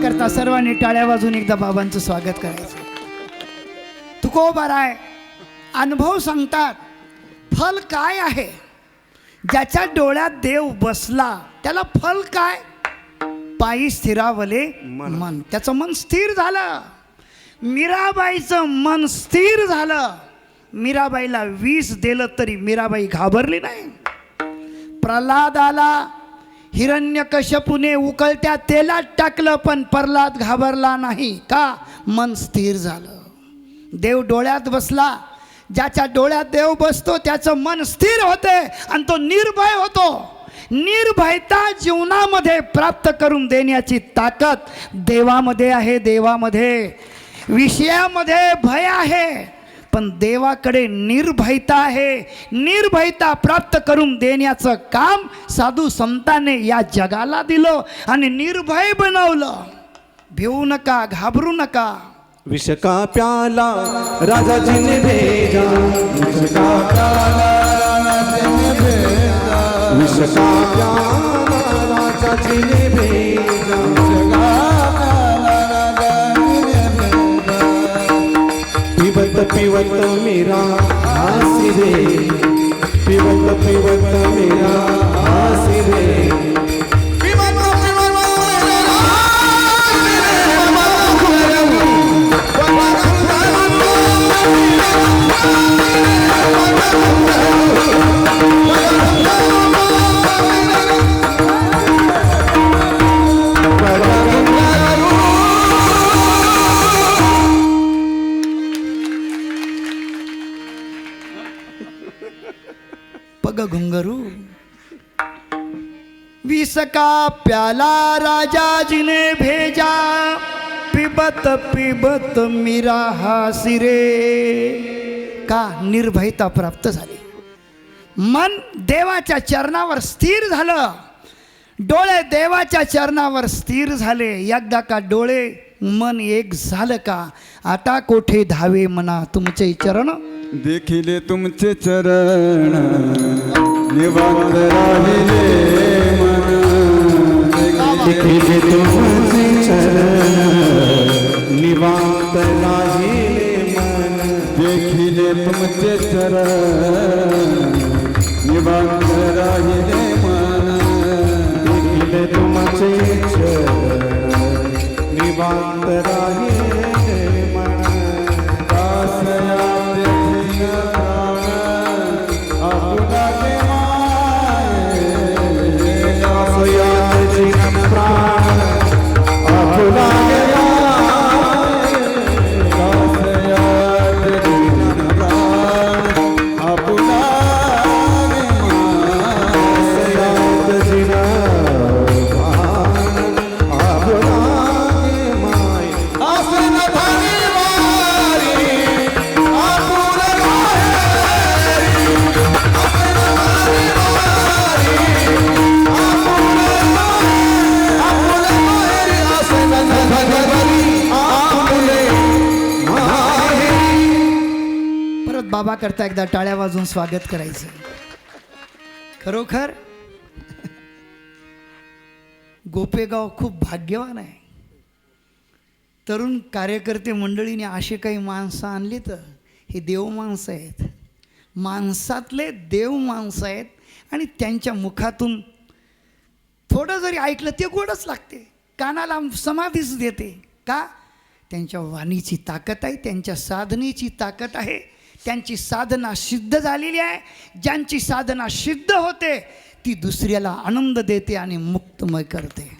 करता सर्वांनी टाळ्या वाजून एकदा बाबांचं स्वागत करायचं. तुकोबाराय अनुभव सांगतात. फल काय आहे? ज्याच्या डोळ्यात देव बसला त्याला फल काय? पायी स्थिरावले मन. त्याचं मन स्थिर झालं. मीराबाईचं मन स्थिर झालं. मीराबाईला विष दिलं तरी मीराबाई घाबरली नाही. प्रल्हादाला हिरण्यकश्यपूने उकळत्या तेलात टाकलं पण प्रल्हाद घाबरला नाही. का? मन स्थिर झालं. देव डोळ्यात बसला. ज्याच्या डोळ्यात देव बसतो त्याचं मन स्थिर होते आणि तो निर्भय होतो. निर्भयता जीवनामध्ये प्राप्त करून देण्याची ताकद देवामध्ये आहे. देवामध्ये विषयामध्ये भय आहे पण देवाकडे निर्भयता आहे. निर्भयता प्राप्त करून देण्याचं काम साधू संतांनी या जगाला दिलं आणि निर्भय बनवलं. भिवू नका, घाबरू नका. विष का प्याला राजाजीने भेजा, विष का प्याला राजाजीने भेजा, विष का प्याला राजाजीने भेजा, विष का प्याला राजाजीने भेजा. पिबत पिबत मेरा आसी रे, पिबत पिबत मेरा आसी रे, पिबत पिबत मेरा पग घुंगरू. विष का प्याला राजाजीने भेजा, पिबत पिबत मीरा हासी रे. का निर्भयता प्राप्त झाली, मन देवाच्या चरणावर स्थिर झालं, डोळे देवाच्या चरणावर स्थिर झाले. एकदा का डोळे मन एक झालं का, आता कोठे धावे मना तुमचे चरण. देखिले तुमचे चरण निवांत राहिले मन. देखिले तुमचे चरण निवांत राहिले मन. देखिले तुमचे चरण निवांत राहिले मन. देखिले तुमचे चरण निवांत राहिले मन. दासया देखील प्राण आपुला गे माये. दासयात जीवन प्राण आपुला गेला. दासया देखील प्राण आपुला गे माये. दासयात जीवन प्राण आपुला गे माय. आसन धारी वारी आपुला माहेरी. आसन धारी वारी आपुला माहेरी. आसन धारी आपुले माहेरी. परत बाबा करता एकदा टाळ्या वाजून स्वागत करायचं. खरोखर गोपेगाव खूप भाग्यवान आहे. तरुण कार्यकर्ते मंडळीने असे काही माणसं आणली तर हे देव माणसं आहेत, माणसातले देव माणसं आहेत. आणि त्यांच्या मुखातून थोडं जरी ऐकलं ते गोडच लागते, कानाला समाधीच देते. का? त्यांच्या वाणीची ताकद आहे, त्यांच्या साधनेची ताकद आहे. त्यांची साधना सिद्ध झालेली आहे. ज्यांची साधना सिद्ध होते ती दुसऱ्याला आनंद देते आणि मुक्तमय करते.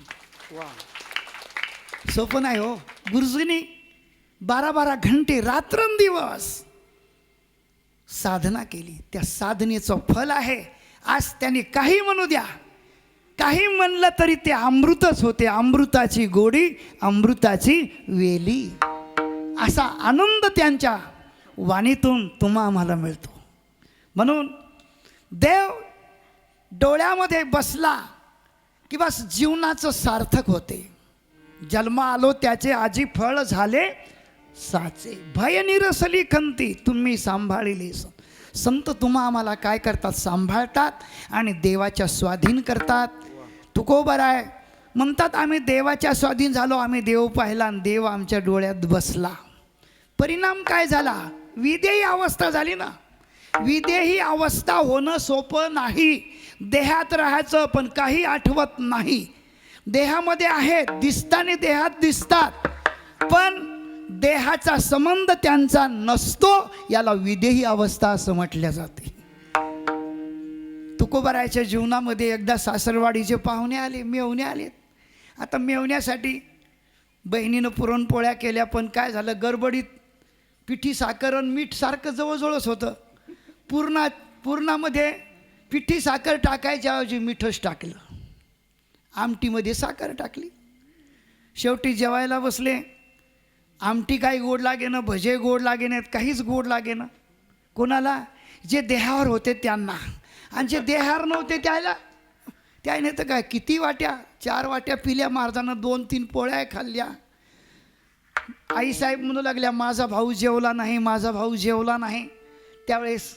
सोपं नाही हो. गुरुजींनी 12-12 घंटे रात्रंदिवस साधना केली. त्या साधनेचं फल आहे. आज त्याने काही म्हणू द्या, काही म्हणलं तरी ते अमृतच होते. अमृताची गोडी, अमृताची वेली, असा आनंद त्यांच्या वाणीतून तुम्हा आम्हाला मिळतो. म्हणून देव डोळ्यामध्ये बसला की बस जीवनाचं सार्थक होते. जन्म आलो त्याचे आजी फळ झाले साचे. भय निरसली खंती तुम्ही सांभाळिली. संत तुम्हा आम्हाला काय करतात? सांभाळतात आणि देवाच्या स्वाधीन करतात. तुकोबराय म्हणतात आम्ही देवाच्या स्वाधीन झालो, आम्ही देव पाहिला आणि देव आमच्या डोळ्यात बसला. परिणाम काय झाला? विदेही अवस्था झाली ना. विदेही अवस्था होणं सोपं नाही. देहात राहायचं पण काही आठवत नाही. देहामध्ये आहेत, दिसताने देहात दिसतात पण देहाचा संबंध त्यांचा नसतो. याला विदेही अवस्था असं म्हटल्या जाते. तुकोबारायच्या जीवनामध्ये एकदा सासरवाडीचे पाहुणे आले, मेवणे आले. आता मेवण्यासाठी बहिणीनं पुरणपोळ्या केल्या, पण काय झालं गडबडीत पिठी साखर आणि मीठ सारखं जवळजवळच होतं. पूर्णामध्ये पिठी साखर टाकायच्या ऐवजी मीठच टाकलं, आमटीमध्ये साखर टाकली. शेवटी जेवायला बसले. आमटी काही गोड लागेना, भजे गोड लागेनात, काहीच गोड लागेना. कोणाला? जे देहावर होते त्यांना. आणि जे देहावर नव्हते त्याने तर काय किती वाट्या, 4 वाट्या पिल्या महाराजांना, 2-3 पोळ्या खाल्ल्या. आईसाहेब म्हणू लागल्या माझा भाऊ जेवला नाही, माझा भाऊ जेवला नाही. त्यावेळेस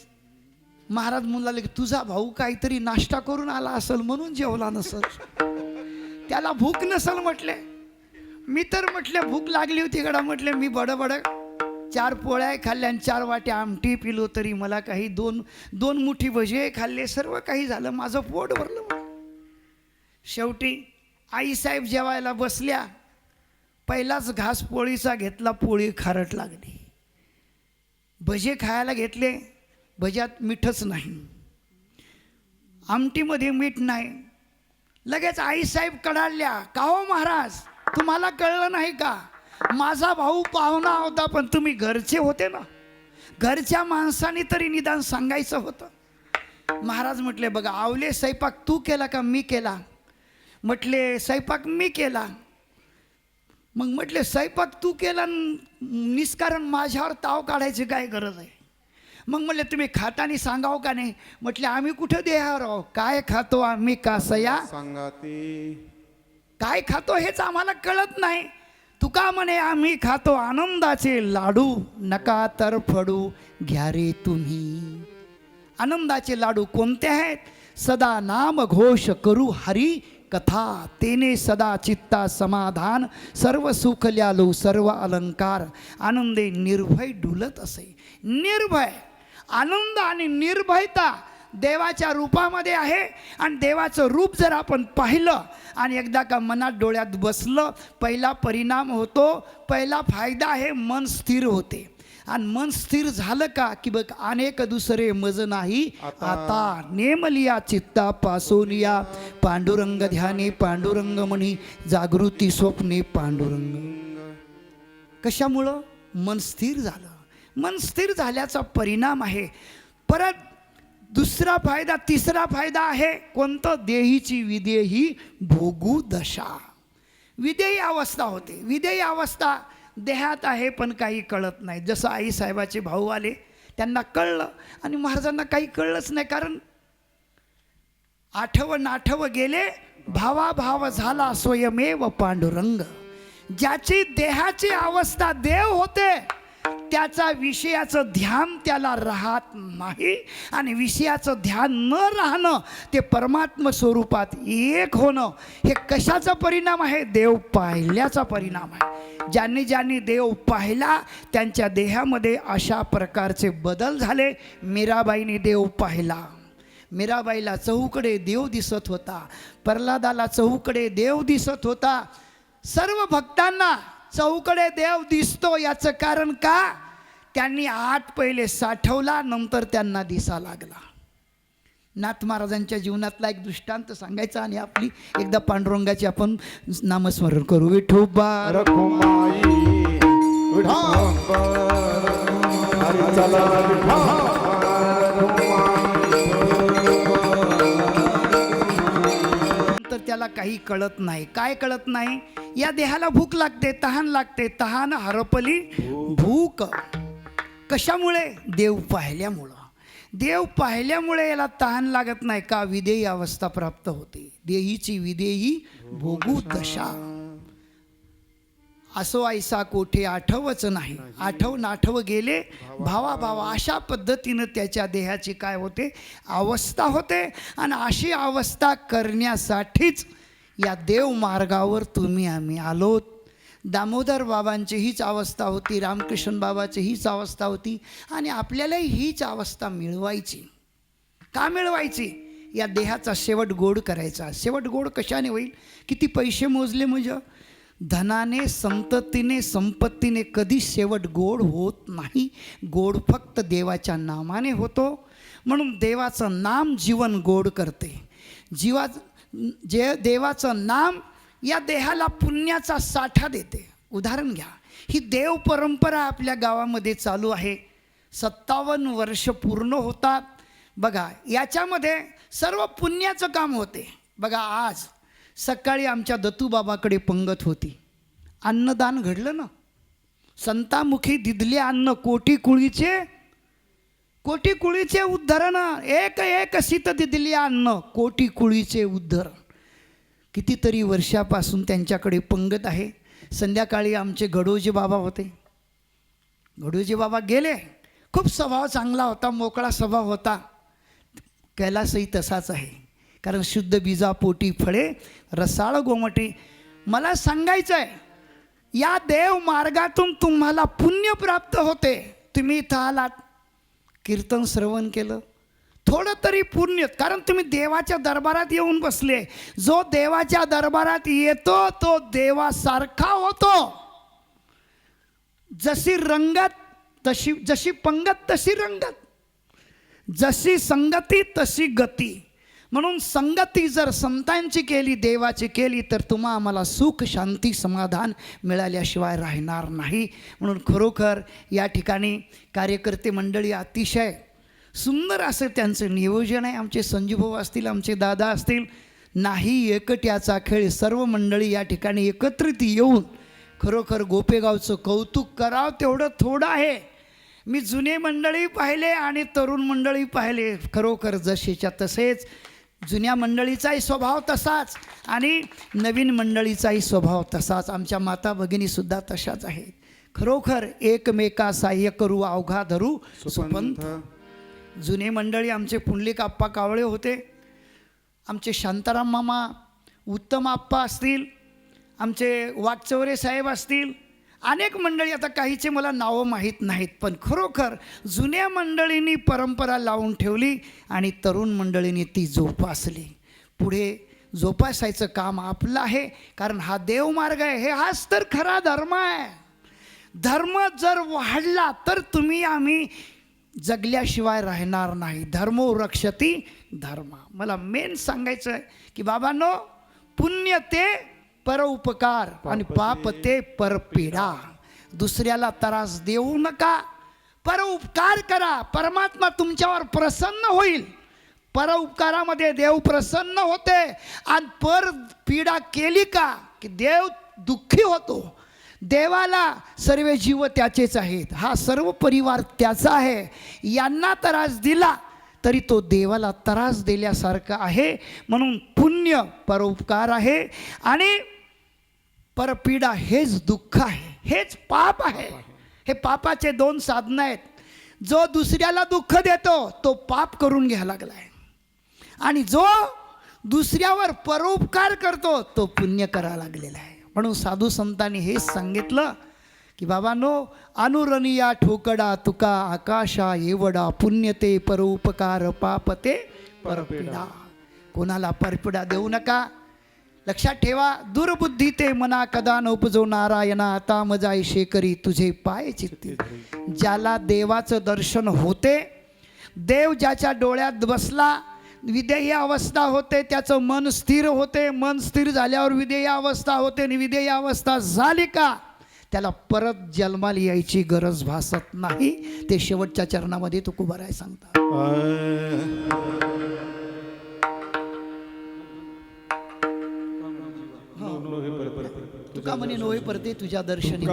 महाराज म्हणू लागले की तुझा भाऊ काहीतरी नाश्ता करून आला असेल म्हणून जेवला नसेल, त्याला भूक नसेल म्हटले. मी तर म्हटले भूक लागली होती गडा. म्हटले मी बडबड 4 पोळ्या खाल्ल्या आणि 4 वाट्या आमटी पिलो तरी मला काही 2 मुठी भजे खाल्ले, सर्व काही झालं, माझं पोट भरलं. शेवटी आईसाहेब जेवायला बसल्या. पहिलाच घास पोळीचा घेतला, पोळी खारट लागली. भजे खायला घेतले, भज्यात मीठच नाही, आमटीमध्ये मीठ नाही. लगेच आईसाहेब कडाडल्या, का हो महाराज तुम्हाला कळलं नाही का? माझा भाऊ पाहुणा होता पण तुम्ही घरचे होते ना, घरच्या माणसाने तरी निदान सांगायचं होतं. महाराज म्हटले बघा आवले स्वयंपाक तू केला का मी केला? म्हटले स्वयंपाक मी केला. मग म्हटले स्वयंपाक तू केला निष्कारण माझ्यावर ताव काढायची काय गरज आहे? मग म्हटले तुम्ही खातानी सांगाव का नाही? म्हटले आम्ही कुठं देहावर आहो, काय खातो आम्ही कासया सांगाती काय खातो हेच आम्हाला कळत नाही. तुका म्हणे आम्ही खातो आनंदाचे लाडू, नका तर फडू घ्या रे तुम्ही. आनंदाचे लाडू कोणते आहेत? सदा नाम घोष करू हरी कथा, तेने सदा चित्ता समाधान, सर्व सुख ल्यालो सर्व अलंकार, आनंदे निर्भय डुलत असे. निर्भय आनंद आणि निर्भयता देवाच्या रूपामध्ये आहे. आणि देवाचं रूप जर आपण पाहिलं आणि एकदा का मनात डोळ्यात बसलं, पहिला परिणाम होतो, पहिला फायदा आहे मन स्थिर होते. आणि मन स्थिर झालं का की बघ अनेक दुसरे मज नाही आता, नेमलिया चित्ता पासोलिया, पांडुरंग ध्याने पांडुरंग म्हणी, जागृती स्वप्ने पांडुरंग. कशामुळं? मन स्थिर झालं. मन स्थिर झाल्याचा परिणाम आहे. परत दुसरा फायदा, तिसरा फायदा आहे कोणतं? देहीची विदेही भोगू दशा. विदेही अवस्था होते. विदेही अवस्था देहात आहे पण काही कळत नाही. जसं आई साहेबाचे भाऊ आले, त्यांना कळलं आणि महाराजांना काही कळलंच नाही. कारण आठवं गेले, भावाभाव झाला स्वयमेव पांडुरंग. ज्याची देहाची अवस्था देव होते त्याचा विषयाचं ध्यान त्याला राहत नाही. आणि विषयाचं ध्यान न राहणं ते परमात्म स्वरूपात एक होणं, हे कशाचा परिणाम आहे? देव पाहिल्याचा परिणाम आहे. ज्यांनी ज्यांनी देव पाहिला त्यांच्या देहामध्ये अशा प्रकारचे बदल झाले. मीराबाईने देव पाहिला. मीराबाईला चहूकडे देव दिसत होता, प्रल्हादाला चहूकडे देव दिसत होता. सर्व भक्तांना चहूकडे देव दिसतो. याचं कारण का? त्यांनी आत पहिले साठवला, नंतर त्यांना दिसा लागला. नाथ महाराजांच्या जीवनातला एक दृष्टांत सांगायचा आणि आपली एकदा पांडुरंगाची आपण नामस्मरण करू. विठोबा रखुमाई विठंबर, हरी चला तर त्याला काही कळत नाही. काय कळत नाही? या देहाला भूक लागते, तहान लागते, तहान हरपली भूक. कशामुळे? देव पाहिल्यामुळं. देव पाहिल्यामुळे याला तहान लागत नाही का? विदेही अवस्था प्राप्त होते. देहीची विदेही भोगू दशा. असो ऐसा कोठे आठवच नाही, आठव नाठव गेले भावा. अशा पद्धतीनं त्याच्या देहाची काय होते? अवस्था होते. आणि अशी अवस्था करण्यासाठीच या देव मार्गावर तुम्ही आम्ही आलोत. दामोदर बाबांची हीच अवस्था होती, रामकृष्ण बाबाची हीच अवस्था होती. आणि आपल्यालाही हीच अवस्था मिळवायची. का मिळवायची? या देहाचा शेवट गोड करायचा. शेवट गोड कशाने होईल? किती पैसे मोजले म्हणजे धनाने, संततीने, संपत्तीने कधी शेवट गोड होत नाही. गोड फक्त देवाच्या नामाने होतो. म्हणून देवाचं नाम जीवन गोड करते. देवाचं नाम या देहाला पुण्याचा साठा देते. उदाहरण घ्या, ही देव परंपरा आपल्या गावामध्ये चालू आहे. 57 वर्ष पूर्ण होतात. बघा याच्यामध्ये सर्व पुण्याचं काम होते. बघा आज सकाळी आमच्या दत्तूबाबाकडे पंगत होती. अन्नदान घडलं ना. संतामुखी दिदले अन्न, कोटी कुळीचे उद्धरण, एक शीत दिदले अन्न, कोटी कुळीचे उद्धरण. कितीतरी वर्षापासून त्यांच्याकडे पंगत आहे. संध्याकाळी आमचे घडोजी बाबा होते. घडोजी बाबा गेले. खूप स्वभाव चांगला होता, मोकळा स्वभाव होता. कैलासही तसाच आहे. कारण शुद्ध बीजा पोटी फळे रसाळ गोमटी. मला सांगायचं आहे, या देव मार्गातून तुम्हाला पुण्य प्राप्त होते. तुम्ही इथं आलात, कीर्तन श्रवण केलं, थोडं तरी पुण्य. कारण तुम्ही देवाच्या दरबारात येऊन बसले. जो देवाच्या दरबारात येतो तो देवासारखा होतो. जशी रंगत जशी पंगत तशी रंगत, जशी संगती तशी गती. म्हणून संगती जर संतांची केली, देवाची केली, तर तुम्हा आम्हाला सुख शांती समाधान मिळाल्याशिवाय राहणार नाही. म्हणून खरोखर या ठिकाणी कार्यकर्ते मंडळी अतिशय सुंदर असं त्यांचं नियोजन आहे. आमचे संजूभाऊ असतील, आमचे दादा असतील. नाही एकट्याचा खेळ, सर्व मंडळी या ठिकाणी एकत्रित येऊन खरोखर गोपेगावचं कौतुक करावं तेवढं थोडं आहे. मी जुने मंडळी पाहिले आणि तरुण मंडळी पाहिले, खरोखर जसेच्या तसेच. जुन्या मंडळीचाही स्वभाव तसाच आणि नवीन मंडळीचाही स्वभाव तसाच. आमच्या माता भगिनीसुद्धा तशाच आहेत. खरोखर एकमेका सहाय्य करू अवघा धरू सुपंथ. जुने मंडळी आमचे पुंडलिक आप्पा कावळे होते, आमचे शांताराम मामा, उत्तम आप्पा असतील, आमचे वागचौरे साहेब असतील, अनेक मंडळी, आता काहीचे मला नावं माहीत नाहीत. पण खरोखर जुन्या मंडळींनी परंपरा लावून ठेवली आणि तरुण मंडळींनी ती जोपासली. पुढे जोपासायचं काम आपलं आहे, कारण हा देवमार्ग आहे. हाच तर खरा धर्म आहे. धर्म जर वाढला तर तुम्ही आम्ही जगल्याशिवाय राहणार नाही. धर्मो रक्षती धर्म. मला मेन सांगायचं आहे की बाबांनो, पुण्य ते परोपकार आणि पाप ते परपीडा. दुसऱ्याला त्रास देऊ नका, परोपकार करा, परमात्मा तुमच्यावर प्रसन्न होईल. परोपकारामध्ये देव प्रसन्न होते आणि परपीडा केली का की देव दुःखी होतो. देवाला सर्व जीव त्याचेच आहेत, हा सर्व परिवार त्याचा आहे. यांना त्रास दिला तरी तो देवाला त्रास दिल्यासारखा आहे. म्हणून पुण्य परोपकार आहे आणि परपीडा हेच दुःख आहे, हेच पाप आहे. हे पापाचे दोन साधनं आहेत. जो दुसऱ्याला दुःख देतो तो पाप करून घ्यायला लागला आहे आणि जो दुसऱ्यावर परोपकार करतो तो पुण्य करायला लागलेला आहे. म्हणून साधू संतांनी हेच सांगितलं की बाबांनो, अनुरणिया ठोकडा तुका आकाशा एवढा, पुण्य ते परोपकार पाप ते परपीडा. कोणाला परपीडा देऊ नका. लक्षात ठेवा, दुर्बुद्धी ते मना कदा न उपजो नारायणा, आता मजाय शेकरी तुझे पाय चित्ती. ज्याला देवाचं दर्शन होते, देव ज्याच्या डोळ्यात बसला, विधेय अवस्था होते, त्याचं मन स्थिर होते. मन स्थिर झाल्यावर विधेय अवस्था होते आणि विधेय अवस्था झाली का त्याला परत जन्माला यायची गरज भासत नाही. ते शेवटच्या चरणामध्ये तुकोबाराय सांगतात. तुका म्हणे नोहे परते तुझ्या दर्शनी.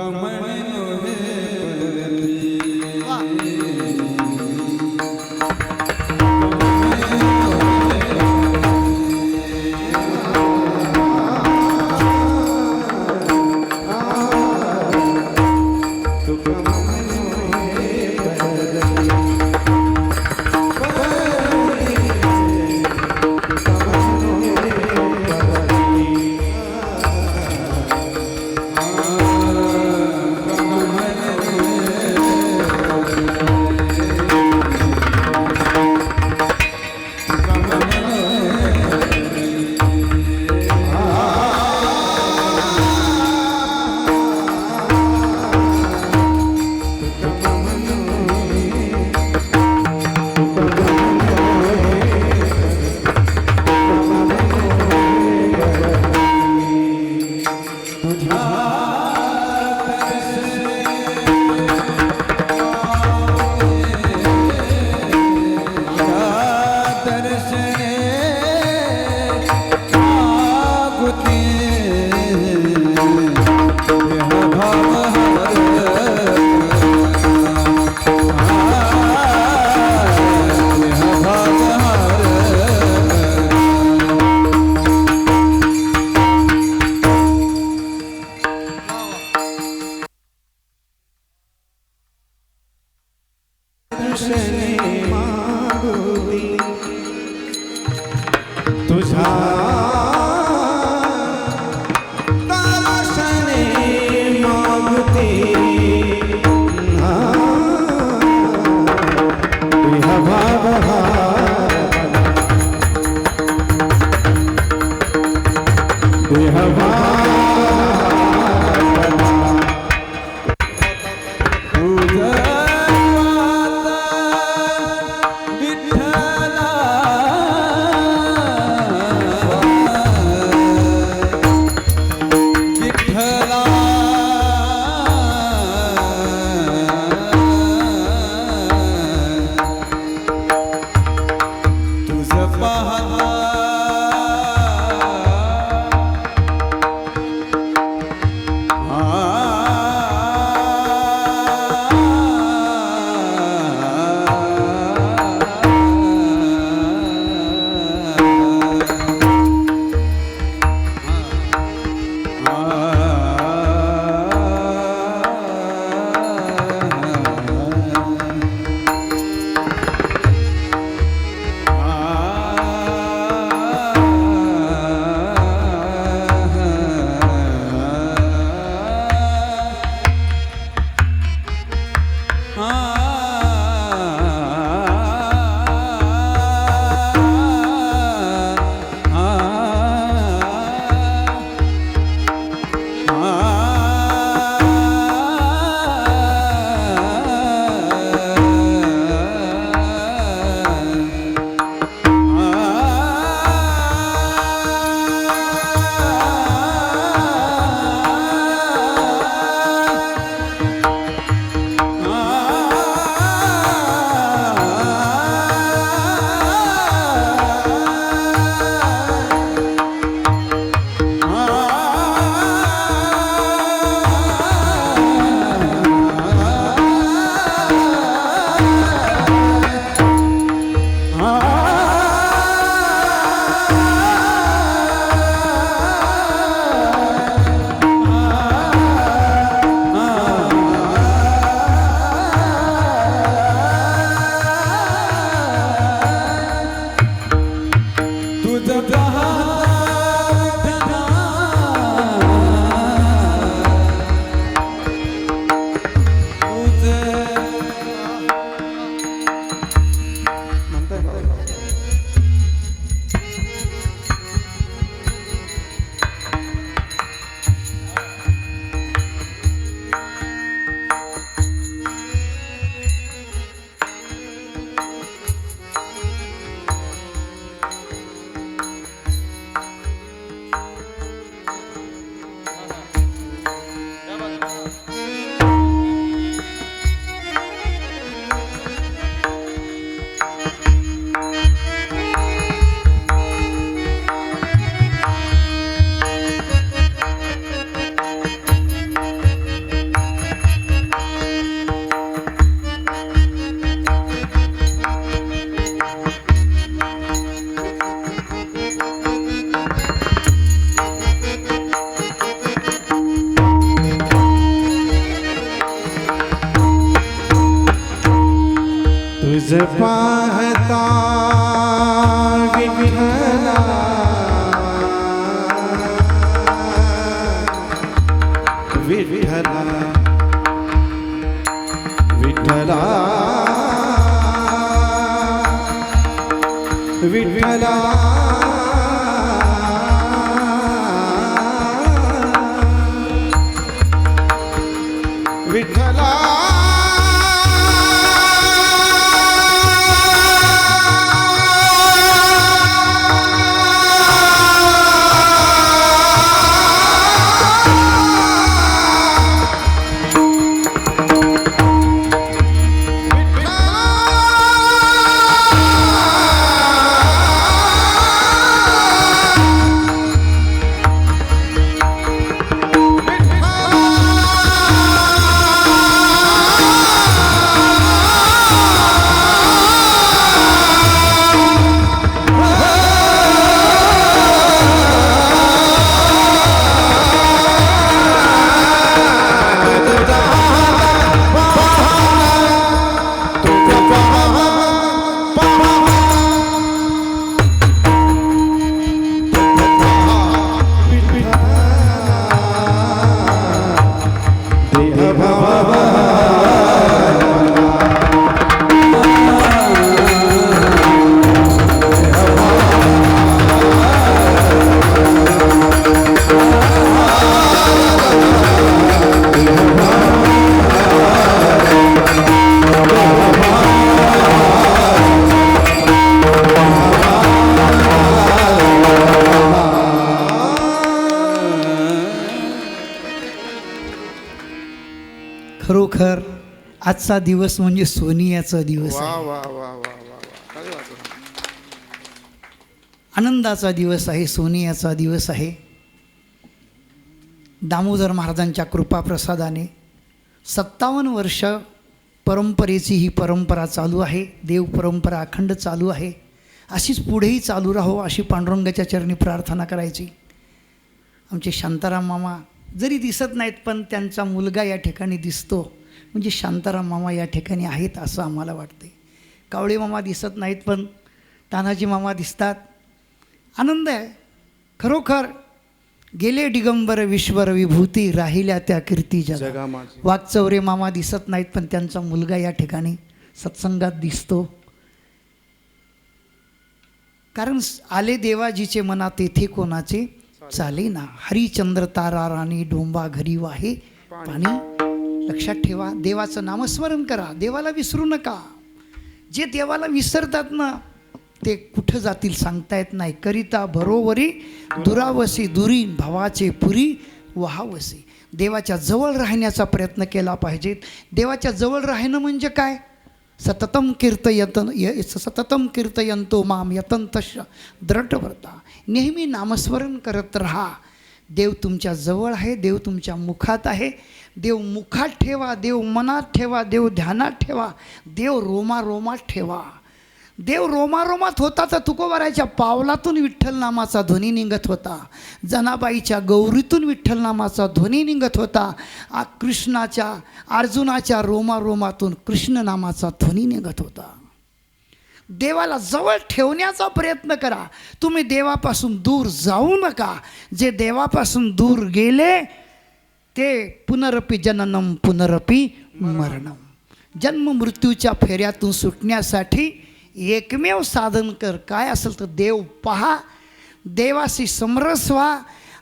तुझा तुझ पाहता विठ्ठला विठ्ठला विठ्ठला विठ्ठला विठ्ठला खरोखर आजचा दिवस म्हणजे सोनियाचा दिवस वा आहे, वा वा वा वा वा काय वाटलं? आनंदाचा दिवस आहे, सोनियाचा दिवस आहे. दामोदर महाराजांच्या कृपाप्रसादाने 57 वर्ष परंपरेची ही परंपरा चालू आहे. देव परंपरा अखंड चालू आहे. अशीच पुढेही चालू राहो अशी पांडुरंगाच्या चरणी प्रार्थना करायची. आमचे शांताराम मामा जरी दिसत नाहीत पण त्यांचा मुलगा या ठिकाणी दिसतो म्हणजे शांताराम मामा या ठिकाणी आहेत असं आम्हाला वाटते. कावळे मामा दिसत नाहीत पण तानाजी मामा दिसतात. आनंद आहे खरोखर. गेले दिगंबर विश्वर विभूती राहिल्या त्या कीर्ती जगा. जगा माझी वागचौरे मामा दिसत नाहीत पण त्यांचा मुलगा या ठिकाणी सत्संगात दिसतो. कारण आले देवाजीचे मना तेथे कोणाचे चाले ना. हरिचंद्र तारा राणी डोंबा घरी वाहे पाणी. लक्षात ठेवा, देवाचं नामस्मरण करा, देवाला विसरू नका. जे देवाला विसरतात ना ते कुठं जातील सांगता येत नाही. करिता बरोबरी दुरावसी दुरी भावाचे पुरी वहावसी. देवाच्या जवळ राहण्याचा प्रयत्न केला पाहिजे. देवाच्या जवळ राहणं म्हणजे काय? सततम कीर्तयंतो माम यतंतश दृढव्रता. नेहमी नामस्मरण करत राहा. देव तुमच्या जवळ आहे, देव तुमच्या मुखात आहे. देव मुखात ठेवा, देव मनात ठेवा, देव ध्यानात ठेवा, देव रोमारोमात ठेवा. देव रोमारोमात होता तर तुकोबाराच्या पावलातून विठ्ठल नामाचा ध्वनी निघत होता. जनाबाईच्या गौरीतून विठ्ठल नामाचा ध्वनी निघत होता. कृष्णाच्या अर्जुनाच्या रोमारोमातून कृष्ण नामाचा ध्वनी निघत होता. देवाला जवळ ठेवण्याचा प्रयत्न करा. तुम्ही देवापासून दूर जाऊ नका. जे देवापासून दूर गेले ते पुनरपी जननम पुनरपी मरणम. जन्म मृत्यूच्या फेऱ्यातून सुटण्यासाठी एकमेव साधन कर काय असेल तर देव पहा, देवाशी समरस व्हा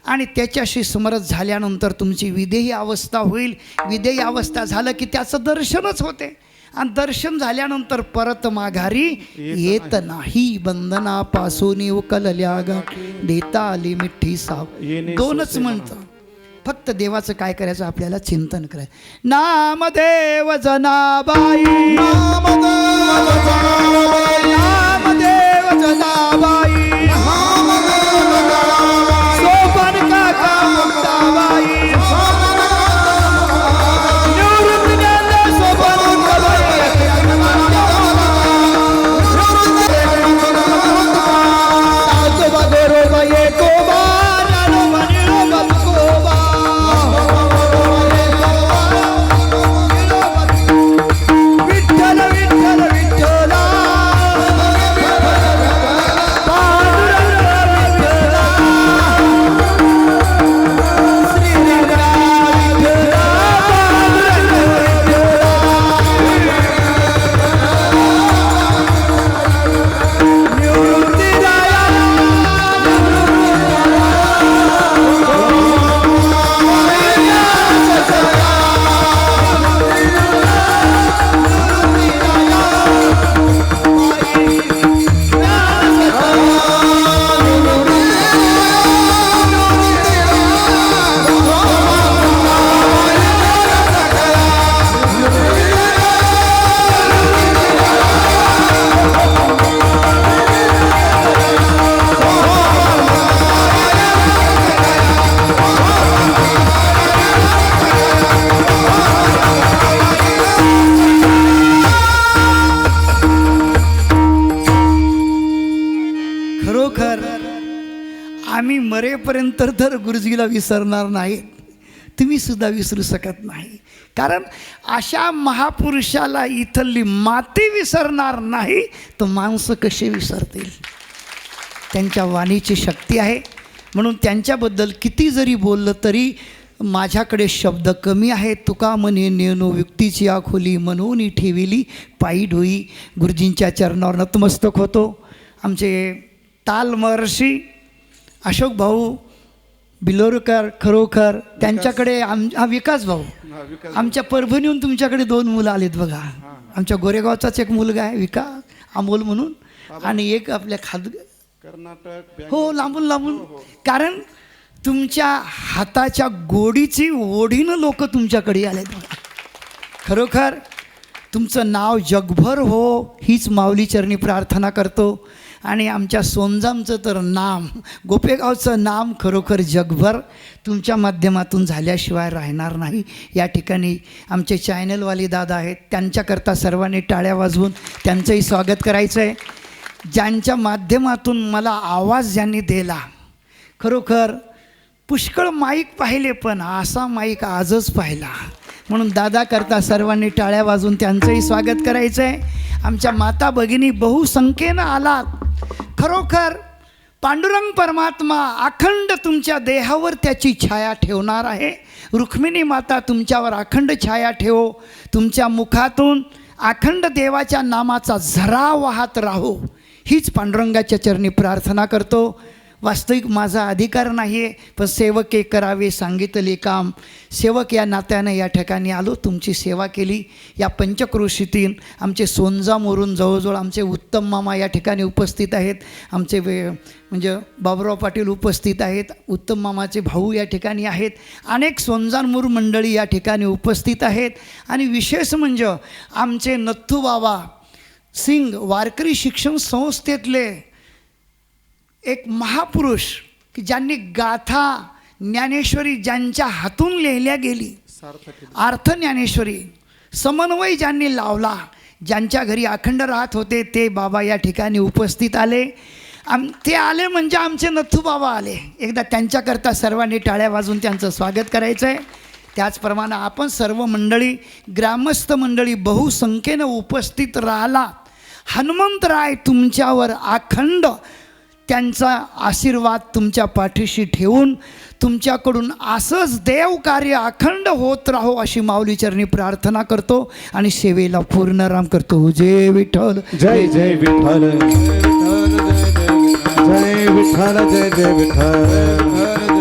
आणि त्याच्याशी समरस झाल्यानंतर तुमची विदेही अवस्था होईल. विदेही अवस्था झालं की त्याचं दर्शनच होते आणि दर्शन झाल्यानंतर परत माघारी येत नाही. बंधनापासून उकलल्या गा देता आली मिठी साव. दोनच म्हणतं. फक्त देवाचं काय करायचं आपल्याला चिंतन करायचं. नामदेव जनाबाई नामदेव जनाबाई सोपान काका मुक्ताबाई निवृत्ती ज्ञान सोपान विठ्ठल विठ्ठल विठ्ठल आम्ही मरेपर्यंत तर गुरुजीला विसरणार नाहीत, तुम्ही सुद्धा विसरू शकत नाही. कारण अशा महापुरुषाला इथली माती विसरणार नाही तर माणसं कसे विसरतील. त्यांच्या वाणीची शक्ती आहे. म्हणून त्यांच्याबद्दल किती जरी बोललं तरी माझ्याकडे शब्द कमी आहेत. तुका म्हणे नेनो युक्तीची आखोली म्हणून ठेविली पायी ढोई. गुरुजींच्या चरणावर नतमस्तक होतो. आमचे ताल महर्षी अशोक भाऊ बिलोरकर, खरोखर त्यांच्याकडे हा विकास भाऊ, आमच्या परभणीहून तुमच्याकडे 2 मुलं आलेत बघा. आमच्या गोरेगावचाच एक मुलगा आहे विकास अमोल म्हणून, आणि एक आपल्या कर्नाटक. हो, लांबून लांबून. कारण तुमच्या हाताच्या गोडीची ओढीनं लोक तुमच्याकडे आलेत बघा. खरोखर तुमचं नाव जगभर हो हीच माऊली चरणी प्रार्थना करतो. आणि आमच्या सोनजामचं तर नाम, गोपेगावचं नाम खरोखर जगभर तुमच्या माध्यमातून झाल्याशिवाय राहणार नाही. या ठिकाणी आमचे चॅनलवाले दादा आहेत, त्यांच्याकरता सर्वांनी टाळ्या वाजवून त्यांचंही स्वागत करायचं आहे. ज्यांच्या माध्यमातून मला आवाज ज्यांनी दिला, खरोखर पुष्कळ माईक पाहिले पण असा माईक आजच पाहिला. म्हणून दादा करता सर्वांनी टाळ्या वाजवून त्यांचंही स्वागत करायचं आहे. आमच्या माता भगिनी बहुसंख्येनं आलात. खरोखर पांडुरंग परमात्मा अखंड तुमच्या देहावर त्याची छाया ठेवणार आहे. रुक्मिणी माता तुमच्यावर अखंड छाया ठेवो. तुमच्या मुखातून अखंड देवाच्या नामाचा झरा वाहत राहो हीच पांडुरंगाच्या चरणी प्रार्थना करतो. वास्तविक माझा अधिकार नाही आहे, पण सेवके करावे सांगितले काम. सेवक या नात्याने या ठिकाणी आलो, तुमची सेवा केली. या पंचक्रोशीतील आमचे सोनजामवरून जवळजवळ आमचे उत्तम मामा या ठिकाणी उपस्थित आहेत. आमचे म्हणजे बाबुराव पाटील उपस्थित आहेत. उत्तम मामाचे भाऊ या ठिकाणी आहेत. अनेक सोनजामूर मंडळी या ठिकाणी उपस्थित आहेत. आणि विशेष म्हणजे आमचे नथू बाबा सिंग वारकरी शिक्षण संस्थेतले एक महापुरुष की ज्यांनी गाथा ज्ञानेश्वरी ज्यांच्या हातून लिहिल्या गेली, अर्थ ज्ञानेश्वरी समन्वय ज्यांनी लावला, ज्यांच्या घरी अखंड राहत होते ते बाबा या ठिकाणी उपस्थित आले. ते आले म्हणजे आमचे नथू बाबा आले. एकदा त्यांच्याकरता सर्वांनी टाळ्या वाजून त्यांचं स्वागत करायचं आहे. त्याचप्रमाणे आपण सर्व मंडळी, ग्रामस्थ मंडळी बहुसंख्येनं उपस्थित राहिला. हनुमंतराय तुमच्यावर अखंड त्यांचा आशीर्वाद तुमच्या पाठीशी ठेवून तुमच्याकडून असंच देव कार्य अखंड होत राहो अशी माऊली चरणी प्रार्थना करतो आणि सेवेला पूर्णराम करतो. जय विठ्ठल, जय जय विठ्ठल, जय विठ्ठल, जय जय विठ्ठल.